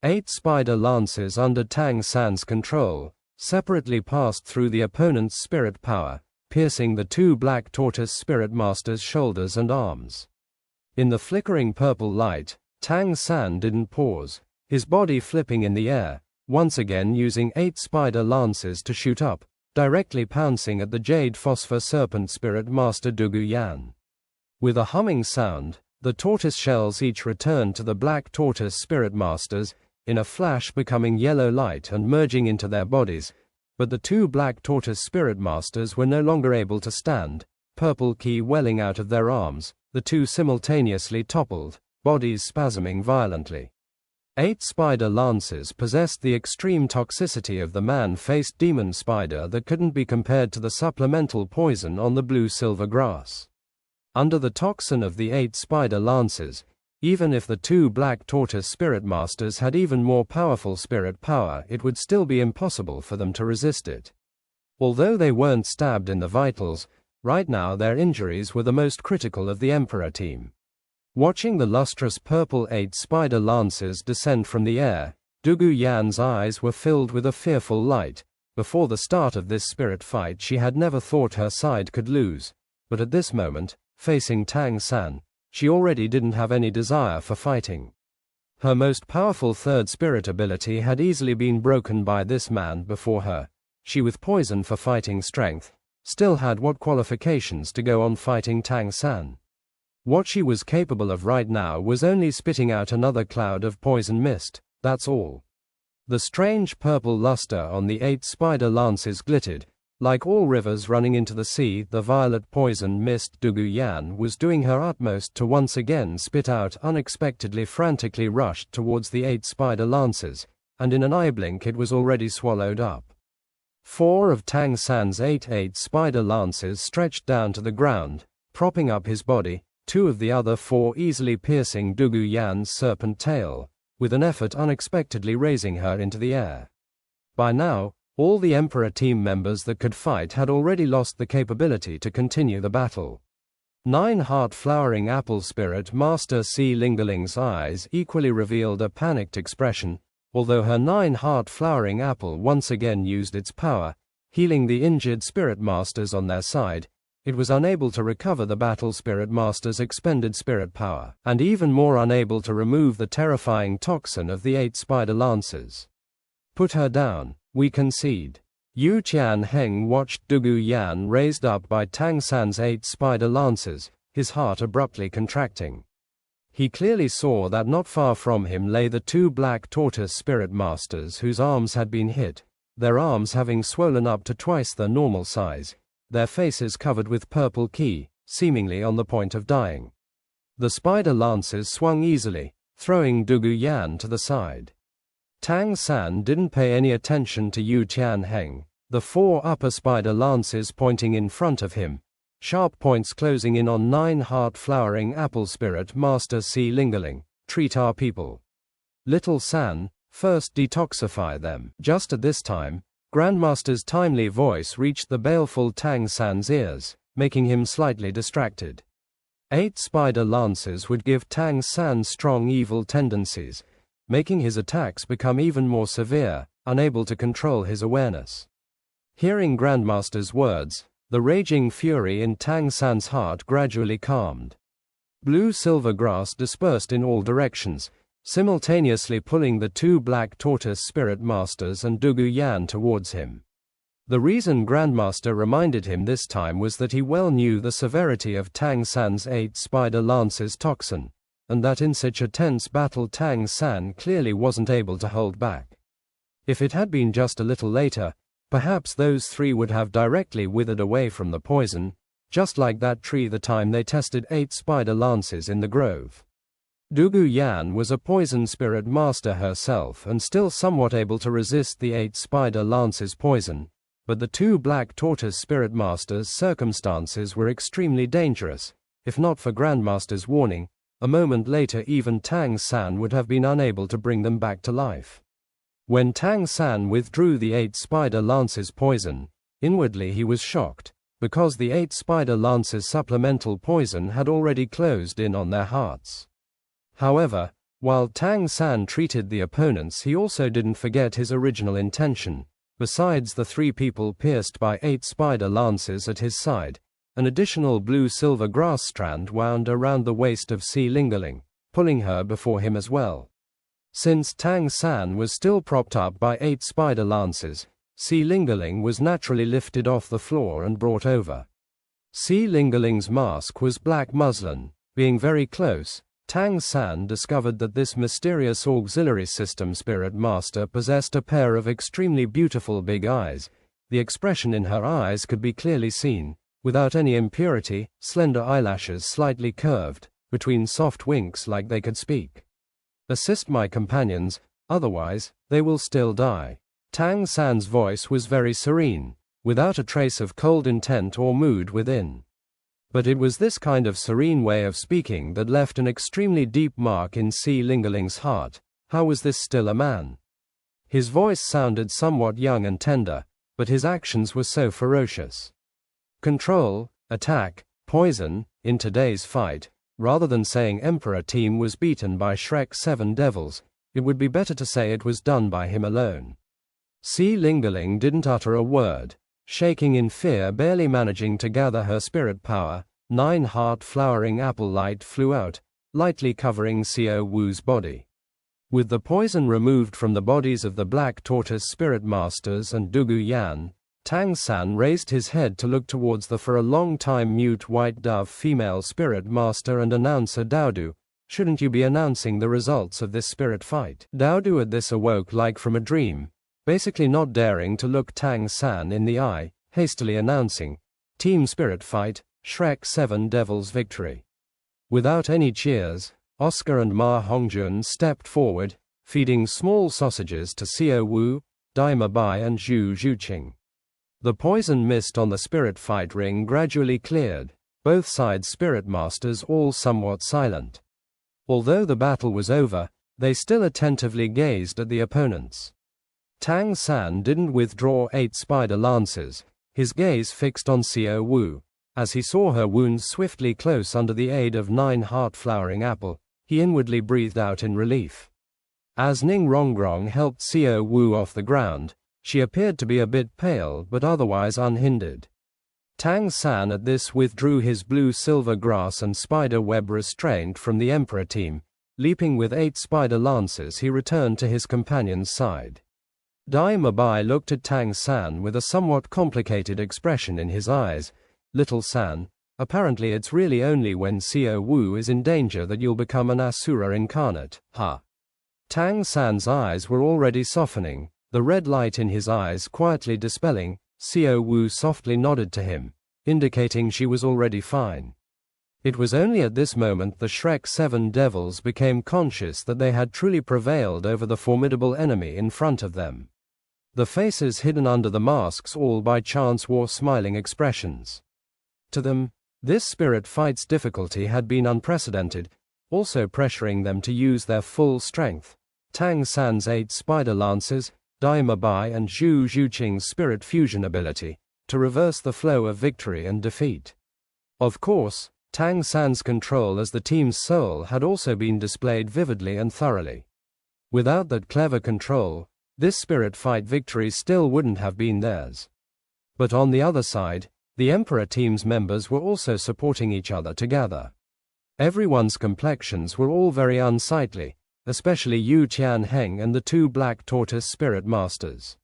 8 spider lances under Tang San's control separately passed through the opponent's spirit power, piercing the 2 black tortoise spirit masters' shoulders and arms. In the flickering purple light, Tang San didn't pause, his body flipping in the air, once again using 8 spider lances to shoot up, directly pouncing at the jade phosphor serpent spirit master Douluo Dalu. With a humming sound, the tortoise shells each returned to the black tortoise spirit masters, in a flash becoming yellow light and merging into their bodies, but the 2 black tortoise spirit masters were no longer able to stand, purple ki welling out of their arms, the 2 simultaneously toppled, bodies spasming violently. 8 spider lances possessed the extreme toxicity of the man-faced demon spider that couldn't be compared to the supplemental poison on the blue-silver grass. Under the toxin of the 8 spider lances, even if the 2 black tortoise spirit masters had even more powerful spirit power, it would still be impossible for them to resist it. Although they weren't stabbed in the vitals, right now their injuries were the most critical of the Emperor team. Watching the lustrous purple 8 spider lances descend from the air, Douluo Dalu's eyes were filled with a fearful light. Before the start of this spirit fight she had never thought her side could lose, but at this moment, facing Tang San, she already didn't have any desire for fighting. Her most powerful 3rd spirit ability had easily been broken by this man before her. She, with poison for fighting strength, still had what qualifications to go on fighting Tang San. What she was capable of right now was only spitting out another cloud of poison mist, that's all. The strange purple luster on the 8 spider lances glittered. Like all rivers running into the sea, the violet poison mist Douluo Dalu was doing her utmost to once again spit out unexpectedly, frantically rushed towards the 8 spider lances, and in an eye blink it was already swallowed up. 4 of Tang San's 8 spider lances stretched down to the ground, propping up his body, 2 of the other 4 easily piercing Douluo Dalu's serpent tail, with an effort unexpectedly raising her into the air. By now, all the Emperor team members that could fight had already lost the capability to continue the battle. 9 heart-flowering apple spirit Master Si Lingerling's eyes equally revealed a panicked expression, Although her 9-heart flowering apple once again used its power, healing the injured spirit masters on their side, it was unable to recover the battle spirit master's expended spirit power, and even more unable to remove the terrifying toxin of the 8 spider lances. Put her down, we concede. Yu Qianheng watched Douluo Yan raised up by Tang San's 8 spider lances, his heart abruptly contracting. He clearly saw that not far from him lay the 2 black tortoise spirit masters whose arms had been hit, their arms having swollen up to twice their normal size, their faces covered with purple qi, seemingly on the point of dying. The spider lances swung easily, throwing Douluo Yan to the side. Tang San didn't pay any attention to Yu Qianheng, the 4 upper spider lances pointing in front of him, sharp points closing in on 9-heart flowering apple spirit master Si Lingerling. Treat our people. Little San, first detoxify them. Just at this time, Grandmaster's timely voice reached the baleful Tang San's ears, making him slightly distracted. 8 spider lances would give Tang San strong evil tendencies, making his attacks become even more severe, unable to control his awareness. Hearing Grandmaster's words, the raging fury in Tang San's heart gradually calmed. Blue-silver grass dispersed in all directions, simultaneously pulling the 2 black tortoise spirit masters and Douluo Yan towards him. The reason Grandmaster reminded him this time was that he well knew the severity of Tang San's 8 spider lances toxin, and that in such a tense battle Tang San clearly wasn't able to hold back. If it had been just a little later, perhaps those 3 would have directly withered away from the poison, just like that tree the time they tested 8 spider lances in the grove. Douluo Yan was a poison spirit master herself and still somewhat able to resist the 8 spider lances' poison, but the 2 black tortoise spirit masters' circumstances were extremely dangerous. If not for Grandmaster's warning, a moment later even Tang San would have been unable to bring them back to life. When Tang San withdrew the 8 spider lances' poison, inwardly he was shocked, because the 8 spider lances' supplemental poison had already closed in on their hearts. However, while Tang San treated the opponents, he also didn't forget his original intention. Besides the 3 people pierced by 8 spider lances at his side, an additional blue-silver grass strand wound around the waist of Si Lingerling, pulling her before him as well. Since Tang San was still propped up by 8 spider lances, Si Lingerling was naturally lifted off the floor and brought over. Si Lingerling's mask was black muslin. Being very close, Tang San discovered that this mysterious auxiliary system spirit master possessed a pair of extremely beautiful big eyes. The expression in her eyes could be clearly seen, without any impurity, slender eyelashes slightly curved, between soft winks like they could speak. Assist my companions, otherwise, they will still die. Tang San's voice was very serene, without a trace of cold intent or mood within. But it was this kind of serene way of speaking that left an extremely deep mark in Si Lingerling's heart. How was this still a man? His voice sounded somewhat young and tender, but his actions were so ferocious. Control, attack, poison, in today's fight. Rather than saying Emperor team was beaten by Shrek 7 devils, it would be better to say it was done by him alone. Si Lingerling didn't utter a word, shaking in fear, barely managing to gather her spirit power. 9-heart flowering apple light flew out, lightly covering Xiao Wu's body. With the poison removed from the bodies of the black tortoise spirit masters and Douluo Yan, Tang San raised his head to look towards the for a long time mute white dove female spirit master and announcer Douluo. Shouldn't you be announcing the results of this spirit fight? Douluo at this awoke like from a dream, basically not daring to look Tang San in the eye, hastily announcing, Team Spirit Fight, Shrek 7 Devils Victory. Without any cheers, Oscar and Ma Hongjun stepped forward, feeding small sausages to Xiao Wu, Daima Bai and Zhu Zhuqing. The poison mist on the spirit fight ring gradually cleared, both sides' spirit masters all somewhat silent. Although the battle was over, they still attentively gazed at the opponents. Tang San didn't withdraw 8 spider lances, his gaze fixed on Xiao Wu. As he saw her wounds swiftly close under the aid of 9-heart flowering apple, he inwardly breathed out in relief. As Ning Rongrong helped Xiao Wu off the ground, she appeared to be a bit pale but otherwise unhindered. Tang San at this withdrew his blue-silver grass and spider web restraint from the Emperor team. Leaping with 8 spider lances, he returned to his companion's side. Dai Mabai looked at Tang San with a somewhat complicated expression in his eyes. Little San, apparently it's really only when Xiao Wu is in danger that you'll become an Asura incarnate, huh? Tang San's eyes were already softening, the red light in his eyes quietly dispelling. Xiao Wu softly nodded to him, indicating she was already fine. It was only at this moment the Shrek 7 devils became conscious that they had truly prevailed over the formidable enemy in front of them. The faces hidden under the masks all by chance wore smiling expressions. To them, this spirit fight's difficulty had been unprecedented, also pressuring them to use their full strength. Tang San's 8 spider lances, Dai Mabai and Zhu Zhuqing's spirit fusion ability, to reverse the flow of victory and defeat. Of course, Tang San's control as the team's soul had also been displayed vividly and thoroughly. Without that clever control, this spirit fight victory still wouldn't have been theirs. But on the other side, the Emperor team's members were also supporting each other together. Everyone's complexions were all very unsightly, especially Yu Qianheng and the 2 Black Tortoise Spirit Masters.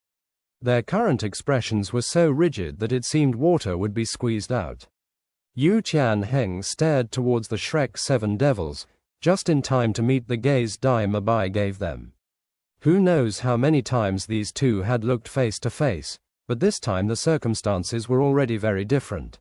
Their current expressions were so rigid that it seemed water would be squeezed out. Yu Qianheng stared towards the Shrek 7 devils, just in time to meet the gaze Dai Mabai gave them. Who knows how many times these two had looked face to face, but this time the circumstances were already very different.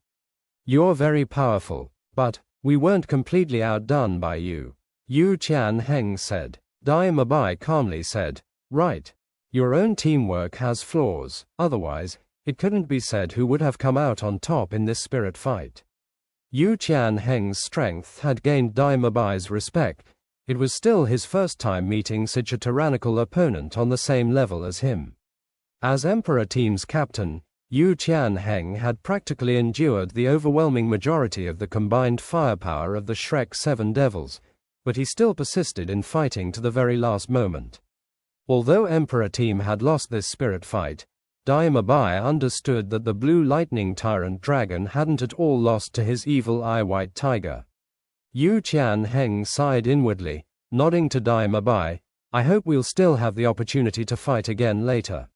You're very powerful, but we weren't completely outdone by you, Yu Qianheng said. Dai Mabai calmly said, right. Your own teamwork has flaws, otherwise, it couldn't be said who would have come out on top in this spirit fight. Yu Qianheng's strength had gained Dai Mabai's respect. It was still his first time meeting such a tyrannical opponent on the same level as him. As Emperor team's captain, Yu Qianheng had practically endured the overwhelming majority of the combined firepower of the Shrek 7 devils, but he still persisted in fighting to the very last moment. Although Emperor team had lost this spirit fight, Dai Mabai understood that the blue lightning tyrant dragon hadn't at all lost to his evil eye white tiger. Yu Qianheng sighed inwardly, nodding to Dai Mabai, I hope we'll still have the opportunity to fight again later.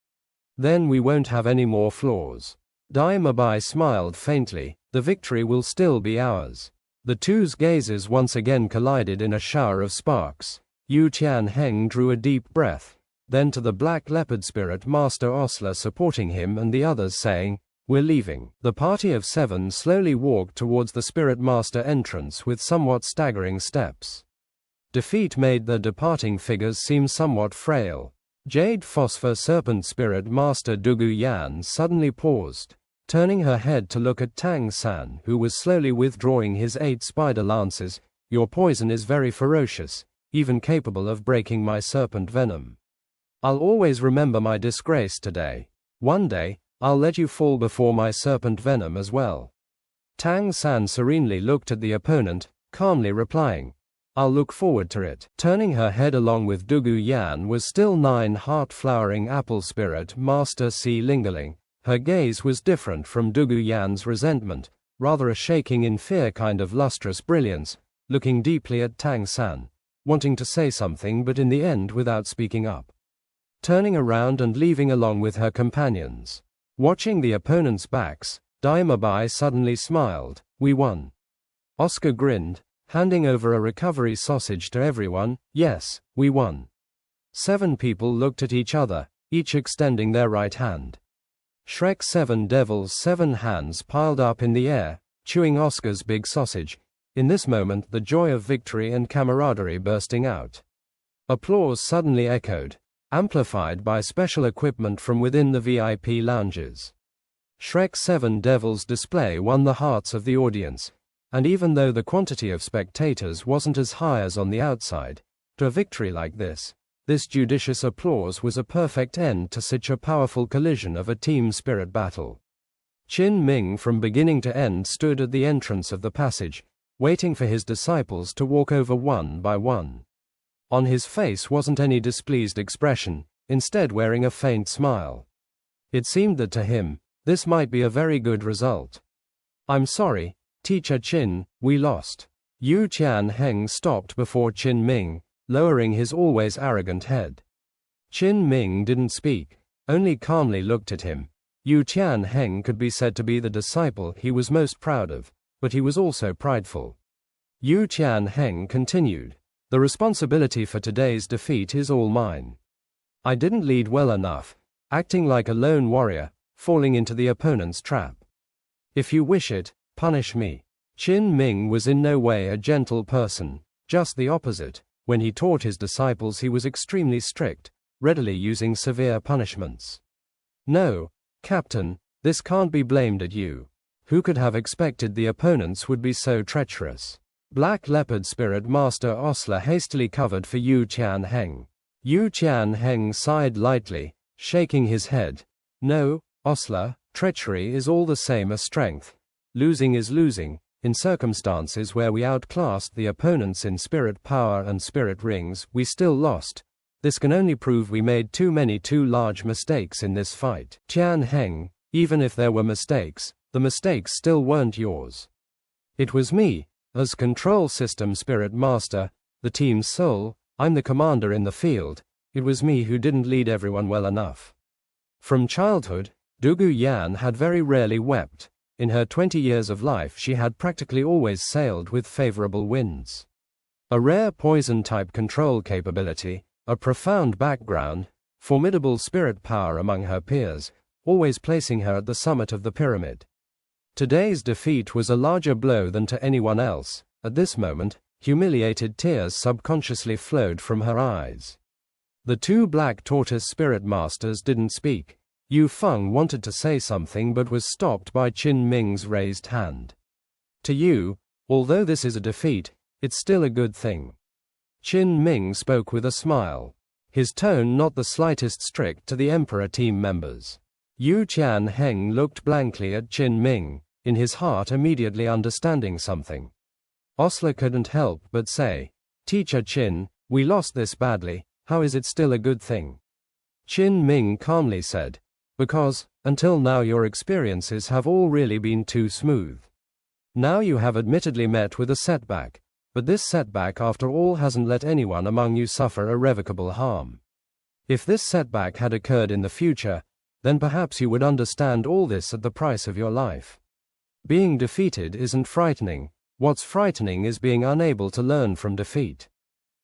Then we won't have any more flaws. Dai Mabai smiled faintly, the victory will still be ours. The two's gazes once again collided in a shower of sparks. Yu Qianheng drew a deep breath, then to the Black Leopard Spirit Master Osler supporting him and the others saying, we're leaving. The party of 7 slowly walked towards the Spirit Master entrance with somewhat staggering steps. Defeat made the departing figures seem somewhat frail. Jade Phosphor Serpent Spirit Master Dugu Yan suddenly paused, turning her head to look at Tang San, who was slowly withdrawing his 8 spider lances. Your poison is very ferocious, even capable of breaking my serpent venom. I'll always remember my disgrace today. One day, I'll let you fall before my serpent venom as well. Tang San serenely looked at the opponent, calmly replying, I'll look forward to it. Turning her head along with Dugu Yan was still 9 heart-flowering apple spirit Master Si Lingerling. Her gaze was different from Dugu Yan's resentment, rather a shaking in fear kind of lustrous brilliance, looking deeply at Tang San, wanting to say something but in the end without speaking up. Turning around and leaving along with her companions. Watching the opponents' backs, Dai Mabai suddenly smiled, we won. Oscar grinned, handing over a recovery sausage to everyone, yes, we won. 7 people looked at each other, each extending their right hand. Shrek 7 devils' 7 hands piled up in the air, chewing Oscar's big sausage, in this moment the joy of victory and camaraderie bursting out. Applause suddenly echoed, amplified by special equipment from within the VIP lounges. Shrek 7 devils' display won the hearts of the audience, and even though the quantity of spectators wasn't as high as on the outside, to a victory like this judicious applause was a perfect end to such a powerful collision of a team spirit battle. Qin Ming from beginning to end stood at the entrance of the passage, waiting for his disciples to walk over one by one. On his face wasn't any displeased expression, instead wearing a faint smile. It seemed that to him, this might be a very good result. I'm sorry, Teacher Qin, we lost. Yu Qianheng stopped before Qin Ming, lowering his always arrogant head. Qin Ming didn't speak, only calmly looked at him. Yu Qianheng could be said to be the disciple he was most proud of, but he was also prideful. Yu Qianheng continued, "The responsibility for today's defeat is all mine. I didn't lead well enough, acting like a lone warrior, falling into the opponent's trap. If you wish it, punish me." Qin Ming was in no way a gentle person, just the opposite. When he taught his disciples he was extremely strict, readily using severe punishments. "No, Captain, this can't be blamed at you. Who could have expected the opponents would be so treacherous?" Black Leopard Spirit Master Osler hastily covered for Yu Qianheng. Yu Qianheng sighed lightly, shaking his head. "No, Osler, treachery is all the same as strength. Losing is losing. In circumstances where we outclassed the opponents in spirit power and spirit rings, we still lost. This can only prove we made too large mistakes in this fight. Qianheng, even if there were mistakes, the mistakes still weren't yours. It was me, as control system spirit master, the team's soul. I'm the commander in the field. It was me who didn't lead everyone well enough." From childhood, Dugu Yan had very rarely wept. In her 20 years of life she had practically always sailed with favorable winds. A rare poison-type control capability, a profound background, formidable spirit power among her peers, always placing her at the summit of the pyramid. Today's defeat was a larger blow than to anyone else. At this moment, humiliated tears subconsciously flowed from her eyes. The two Black Tortoise Spirit Masters didn't speak. Yu Feng wanted to say something but was stopped by Qin Ming's raised hand. "To you, although this is a defeat, it's still a good thing." Qin Ming spoke with a smile, his tone not the slightest strict to the Emperor team members. Yu Qianheng looked blankly at Qin Ming, in his heart immediately understanding something. Osler couldn't help but say, "Teacher Qin, we lost this badly, how is it still a good thing?" Qin Ming calmly said, "Because, until now your experiences have all really been too smooth. Now you have admittedly met with a setback, but this setback after all hasn't let anyone among you suffer irrevocable harm. If this setback had occurred in the future, then perhaps you would understand all this at the price of your life. Being defeated isn't frightening. What's frightening is being unable to learn from defeat.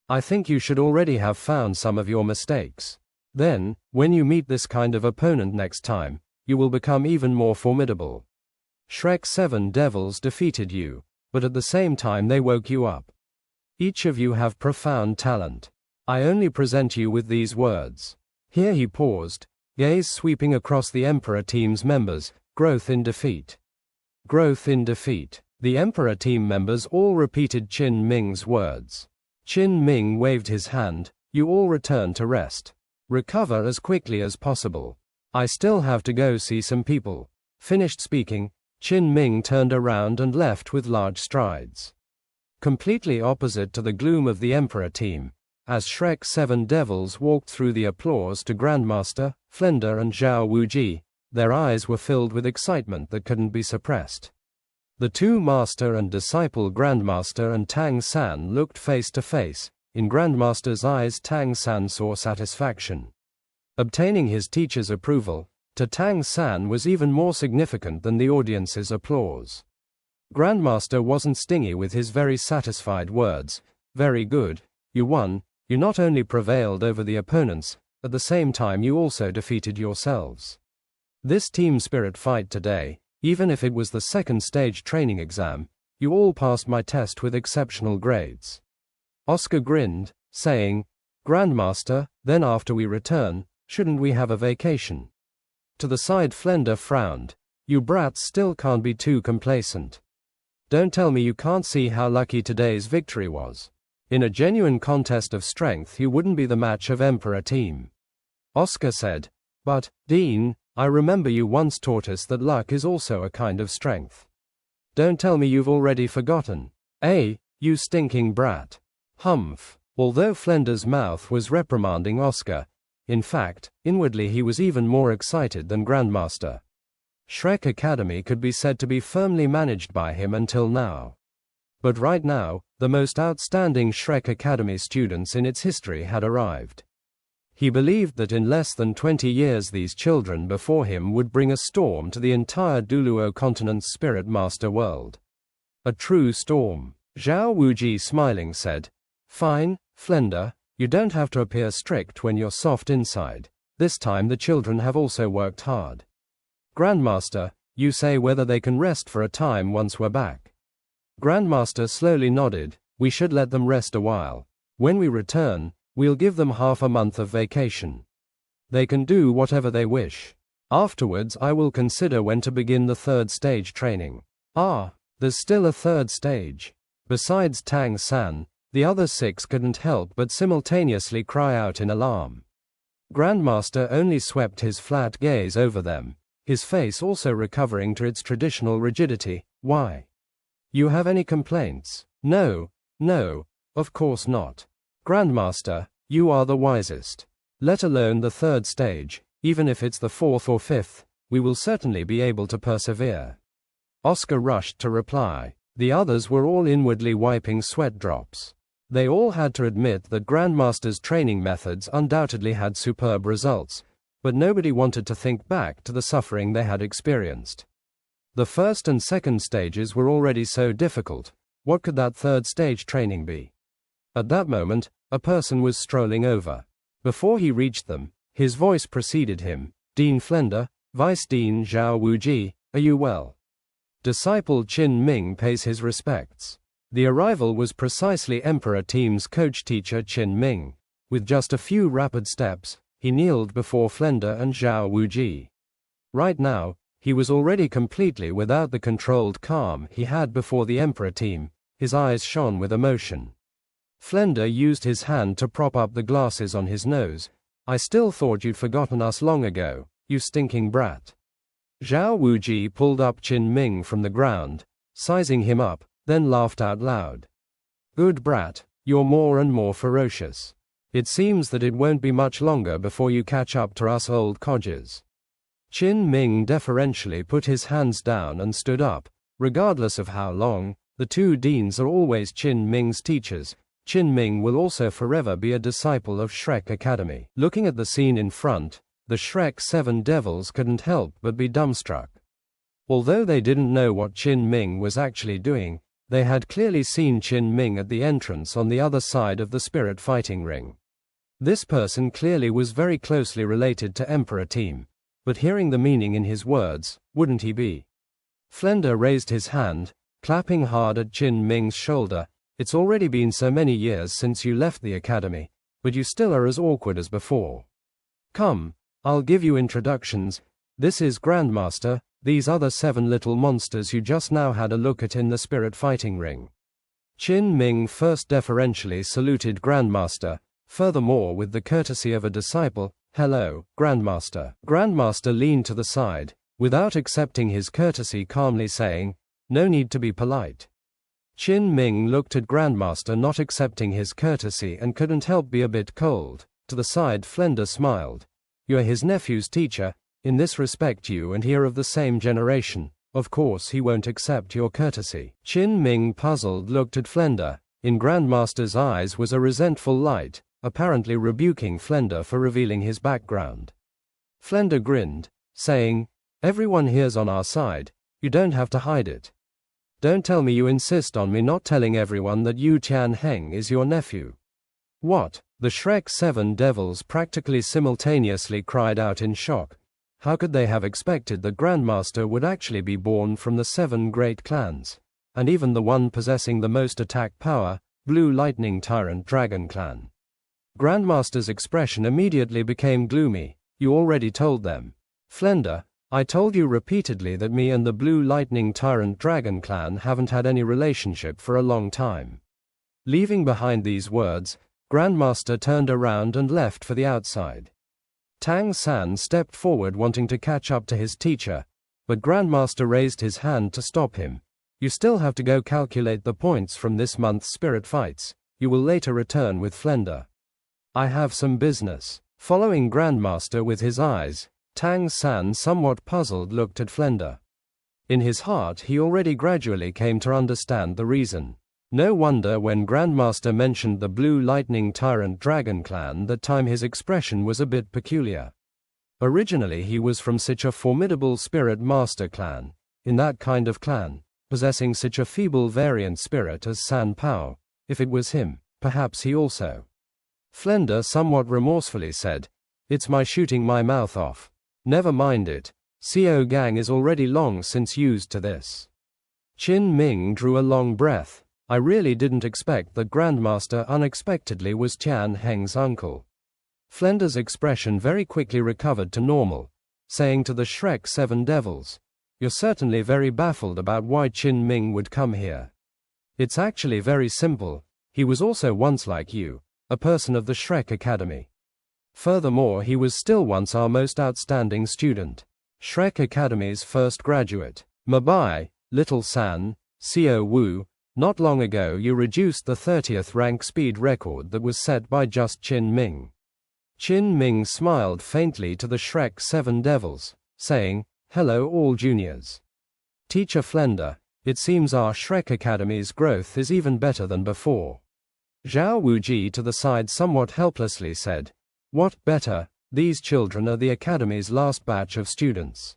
I think you should already have found some of your mistakes. Then, when you meet this kind of opponent next time, you will become even more formidable. Shrek 7 devils defeated you, but at the same time they woke you up. Each of you have profound talent. I only present you with these words." Here he paused, gaze sweeping across the Emperor team's members. "Growth in defeat. Growth in defeat." The Emperor team members all repeated Qin Ming's words. Qin Ming waved his hand. "You all return to rest. Recover as quickly as possible. I still have to go see some people." Finished speaking, Qin Ming turned around and left with large strides. Completely opposite to the gloom of the Emperor team, as Shrek 7 devils walked through the applause to Grandmaster, Flender and Zhao Wuji, their eyes were filled with excitement that couldn't be suppressed. The two master and disciple Grandmaster and Tang San looked face to face. In Grandmaster's eyes Tang San saw satisfaction. Obtaining his teacher's approval, to Tang San was even more significant than the audience's applause. Grandmaster wasn't stingy with his very satisfied words. "Very good, you won. You not only prevailed over the opponents, at the same time you also defeated yourselves. This team spirit fight today, even if it was the second stage training exam, you all passed my test with exceptional grades." Oscar grinned, saying, "Grandmaster, then after we return, shouldn't we have a vacation?" To the side Flender frowned. "You brats still can't be too complacent. Don't tell me you can't see how lucky today's victory was. In a genuine contest of strength you wouldn't be the match of Emperor team." Oscar said, "But, Dean, I remember you once taught us that luck is also a kind of strength. Don't tell me you've already forgotten. Eh, you stinking brat." "Humph. Although Flender's mouth was reprimanding Oscar, in fact, inwardly he was even more excited than Grandmaster. Shrek Academy could be said to be firmly managed by him until now. But right now, the most outstanding Shrek Academy students in its history had arrived. He believed that in less than 20 years these children before him would bring a storm to the entire Douluo continent's spirit master world. A true storm. Zhao Wuji smiling said, "Fine, Flender, you don't have to appear strict when you're soft inside. This time the children have also worked hard. Grandmaster, you say whether they can rest for a time once we're back." Grandmaster slowly nodded. "We should let them rest a while. When we return, we'll give them half a month of vacation. They can do whatever they wish. Afterwards I will consider when to begin the third stage training." "Ah, there's still a third stage." Besides Tang San, the other 6 couldn't help but simultaneously cry out in alarm. Grandmaster only swept his flat gaze over them, his face also recovering to its traditional rigidity. "Why? You have any complaints?" No, of course not. Grandmaster, you are the wisest. Let alone the third stage, even if it's the 4th or 5th, we will certainly be able to persevere." Oscar rushed to reply. The others were all inwardly wiping sweat drops. They all had to admit that Grandmaster's training methods undoubtedly had superb results, but nobody wanted to think back to the suffering they had experienced. The first and second stages were already so difficult. What could that third stage training be? At that moment, a person was strolling over. Before he reached them, his voice preceded him. "Dean Flender, Vice Dean Zhao Wuji, are you well? Disciple Qin Ming pays his respects." The arrival was precisely Emperor Team's coach-teacher Qin Ming. With just a few rapid steps, he kneeled before Flender and Zhao Wuji. Right now, he was already completely without the controlled calm he had before the Emperor Team. His eyes shone with emotion. Flender used his hand to prop up the glasses on his nose. "I still thought you'd forgotten us long ago, you stinking brat." Zhao Wuji pulled up Qin Ming from the ground, sizing him up, then laughed out loud. "Good brat, you're more and more ferocious. It seems that it won't be much longer before you catch up to us old codgers." Qin Ming deferentially put his hands down and stood up. Regardless of how long, the 2 deans are always Qin Ming's teachers. Qin Ming will also forever be a disciple of Shrek Academy. Looking at the scene in front, the Shrek 7 devils couldn't help but be dumbstruck. Although they didn't know what Qin Ming was actually doing, they had clearly seen Qin Ming at the entrance on the other side of the spirit fighting ring. This person clearly was very closely related to Emperor Team, but hearing the meaning in his words, wouldn't he be? Flender raised his hand, clapping hard at Qin Ming's shoulder. "It's already been so many years since you left the academy, but you still are as awkward as before. Come, I'll give you introductions. This is Grandmaster, these other 7 little monsters you just now had a look at in the spirit fighting ring." Qin Ming first deferentially saluted Grandmaster, furthermore with the courtesy of a disciple. "Hello, Grandmaster." Grandmaster leaned to the side, without accepting his courtesy, calmly saying, "No need to be polite." Qin Ming looked at Grandmaster not accepting his courtesy and couldn't help be a bit cold. To the side Flender smiled. "You're his nephew's teacher, in this respect you and he are of the same generation, of course he won't accept your courtesy." Qin Ming, puzzled, looked at Flender. In Grandmaster's eyes was a resentful light, apparently rebuking Flender for revealing his background. Flender grinned, saying, "Everyone here's on our side, you don't have to hide it. Don't tell me you insist on me not telling everyone that Yu Tianheng is your nephew." "What?" The Shrek 7 devils practically simultaneously cried out in shock. How could they have expected that Grandmaster would actually be born from the 7 great clans, and even the one possessing the most attack power, Blue Lightning Tyrant Dragon Clan? Grandmaster's expression immediately became gloomy. "You already told them. Flender, I told you repeatedly that me and the Blue Lightning Tyrant Dragon Clan haven't had any relationship for a long time." Leaving behind these words, Grandmaster turned around and left for the outside. Tang San stepped forward wanting to catch up to his teacher, but Grandmaster raised his hand to stop him. "You still have to go calculate the points from this month's spirit fights. you will later return with Flender. I have some business. Following Grandmaster with his eyes, Tang San, somewhat puzzled, looked at Flender. In his heart he already gradually came to understand the reason. No wonder when Grandmaster mentioned the Blue Lightning Tyrant Dragon clan that time his expression was a bit peculiar. Originally he was from such a formidable Spirit Master clan, in that kind of clan, possessing such a feeble variant spirit as San Pao. If it was him, perhaps he also. Flender somewhat remorsefully said, "It's my shooting my mouth off. Never mind it. CO gang is already long since used to this." Qin Ming drew a long breath. I really didn't expect that Grandmaster unexpectedly was Tian Heng's uncle. Flender's expression very quickly recovered to normal, saying to the Shrek 7 Devils, "You're certainly very baffled about why Qin Ming would come here. It's actually very simple. He was also once like you, a person of the Shrek Academy. Furthermore, he was still once our most outstanding student. Shrek Academy's first graduate. Mabai, Little San, Co Wu, not long ago you reduced the 30th rank speed record that was set by just Qin Ming." Qin Ming smiled faintly to the Shrek 7 Devils, saying, "Hello all juniors. Teacher Flender, it seems our Shrek Academy's growth is even better than before." Zhao Wuji to the side somewhat helplessly said, "What, better? These children are the Academy's last batch of students."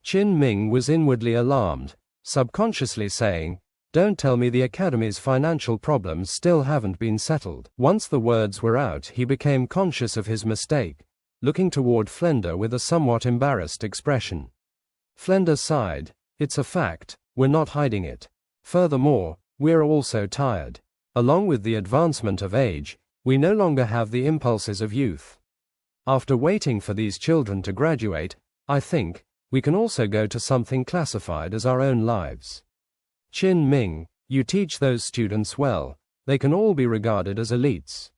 Qin Ming was inwardly alarmed, subconsciously saying, "Don't tell me the Academy's financial problems still haven't been settled." Once the words were out he became conscious of his mistake, looking toward Flender with a somewhat embarrassed expression. Flender sighed, "It's a fact, we're not hiding it. Furthermore, we're also tired. Along with the advancement of age, we no longer have the impulses of youth. After waiting for these children to graduate, I think, we can also go to something classified as our own lives. Qin Ming, you teach those students well, they can all be regarded as elites."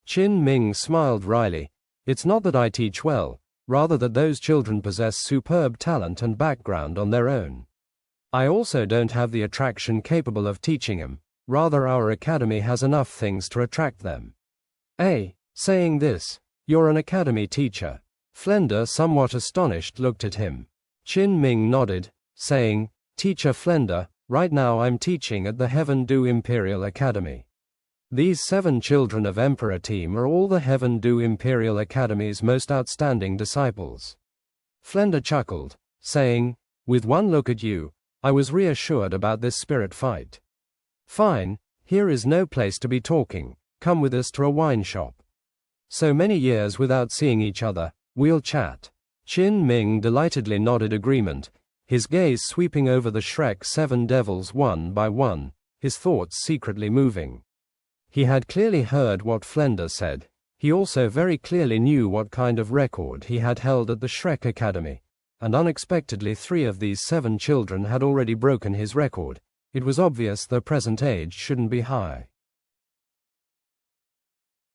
Qin Ming smiled wryly, "It's not that I teach well, rather that those children possess superb talent and background on their own. I also don't have the attraction capable of teaching them. Rather our academy has enough things to attract them." Saying this, "You're an academy teacher?" Flender, somewhat astonished, looked at him. Qin Ming nodded, saying, "Teacher Flender, right now I'm teaching at the Heaven Do Imperial Academy. These 7 children of Emperor Team are all the Heaven Do Imperial Academy's most outstanding disciples." Flender chuckled, saying, "With one look at you, I was reassured about this spirit fight. Fine, here is no place to be talking, come with us to a wine shop. So many years without seeing each other, we'll chat." Qin Ming delightedly nodded agreement, his gaze sweeping over the Shrek 7 Devils one by one, his thoughts secretly moving. He had clearly heard what Flender said. He also very clearly knew what kind of record he had held at the Shrek Academy, and unexpectedly 3 of these 7 children had already broken his record. It was obvious their present age shouldn't be high.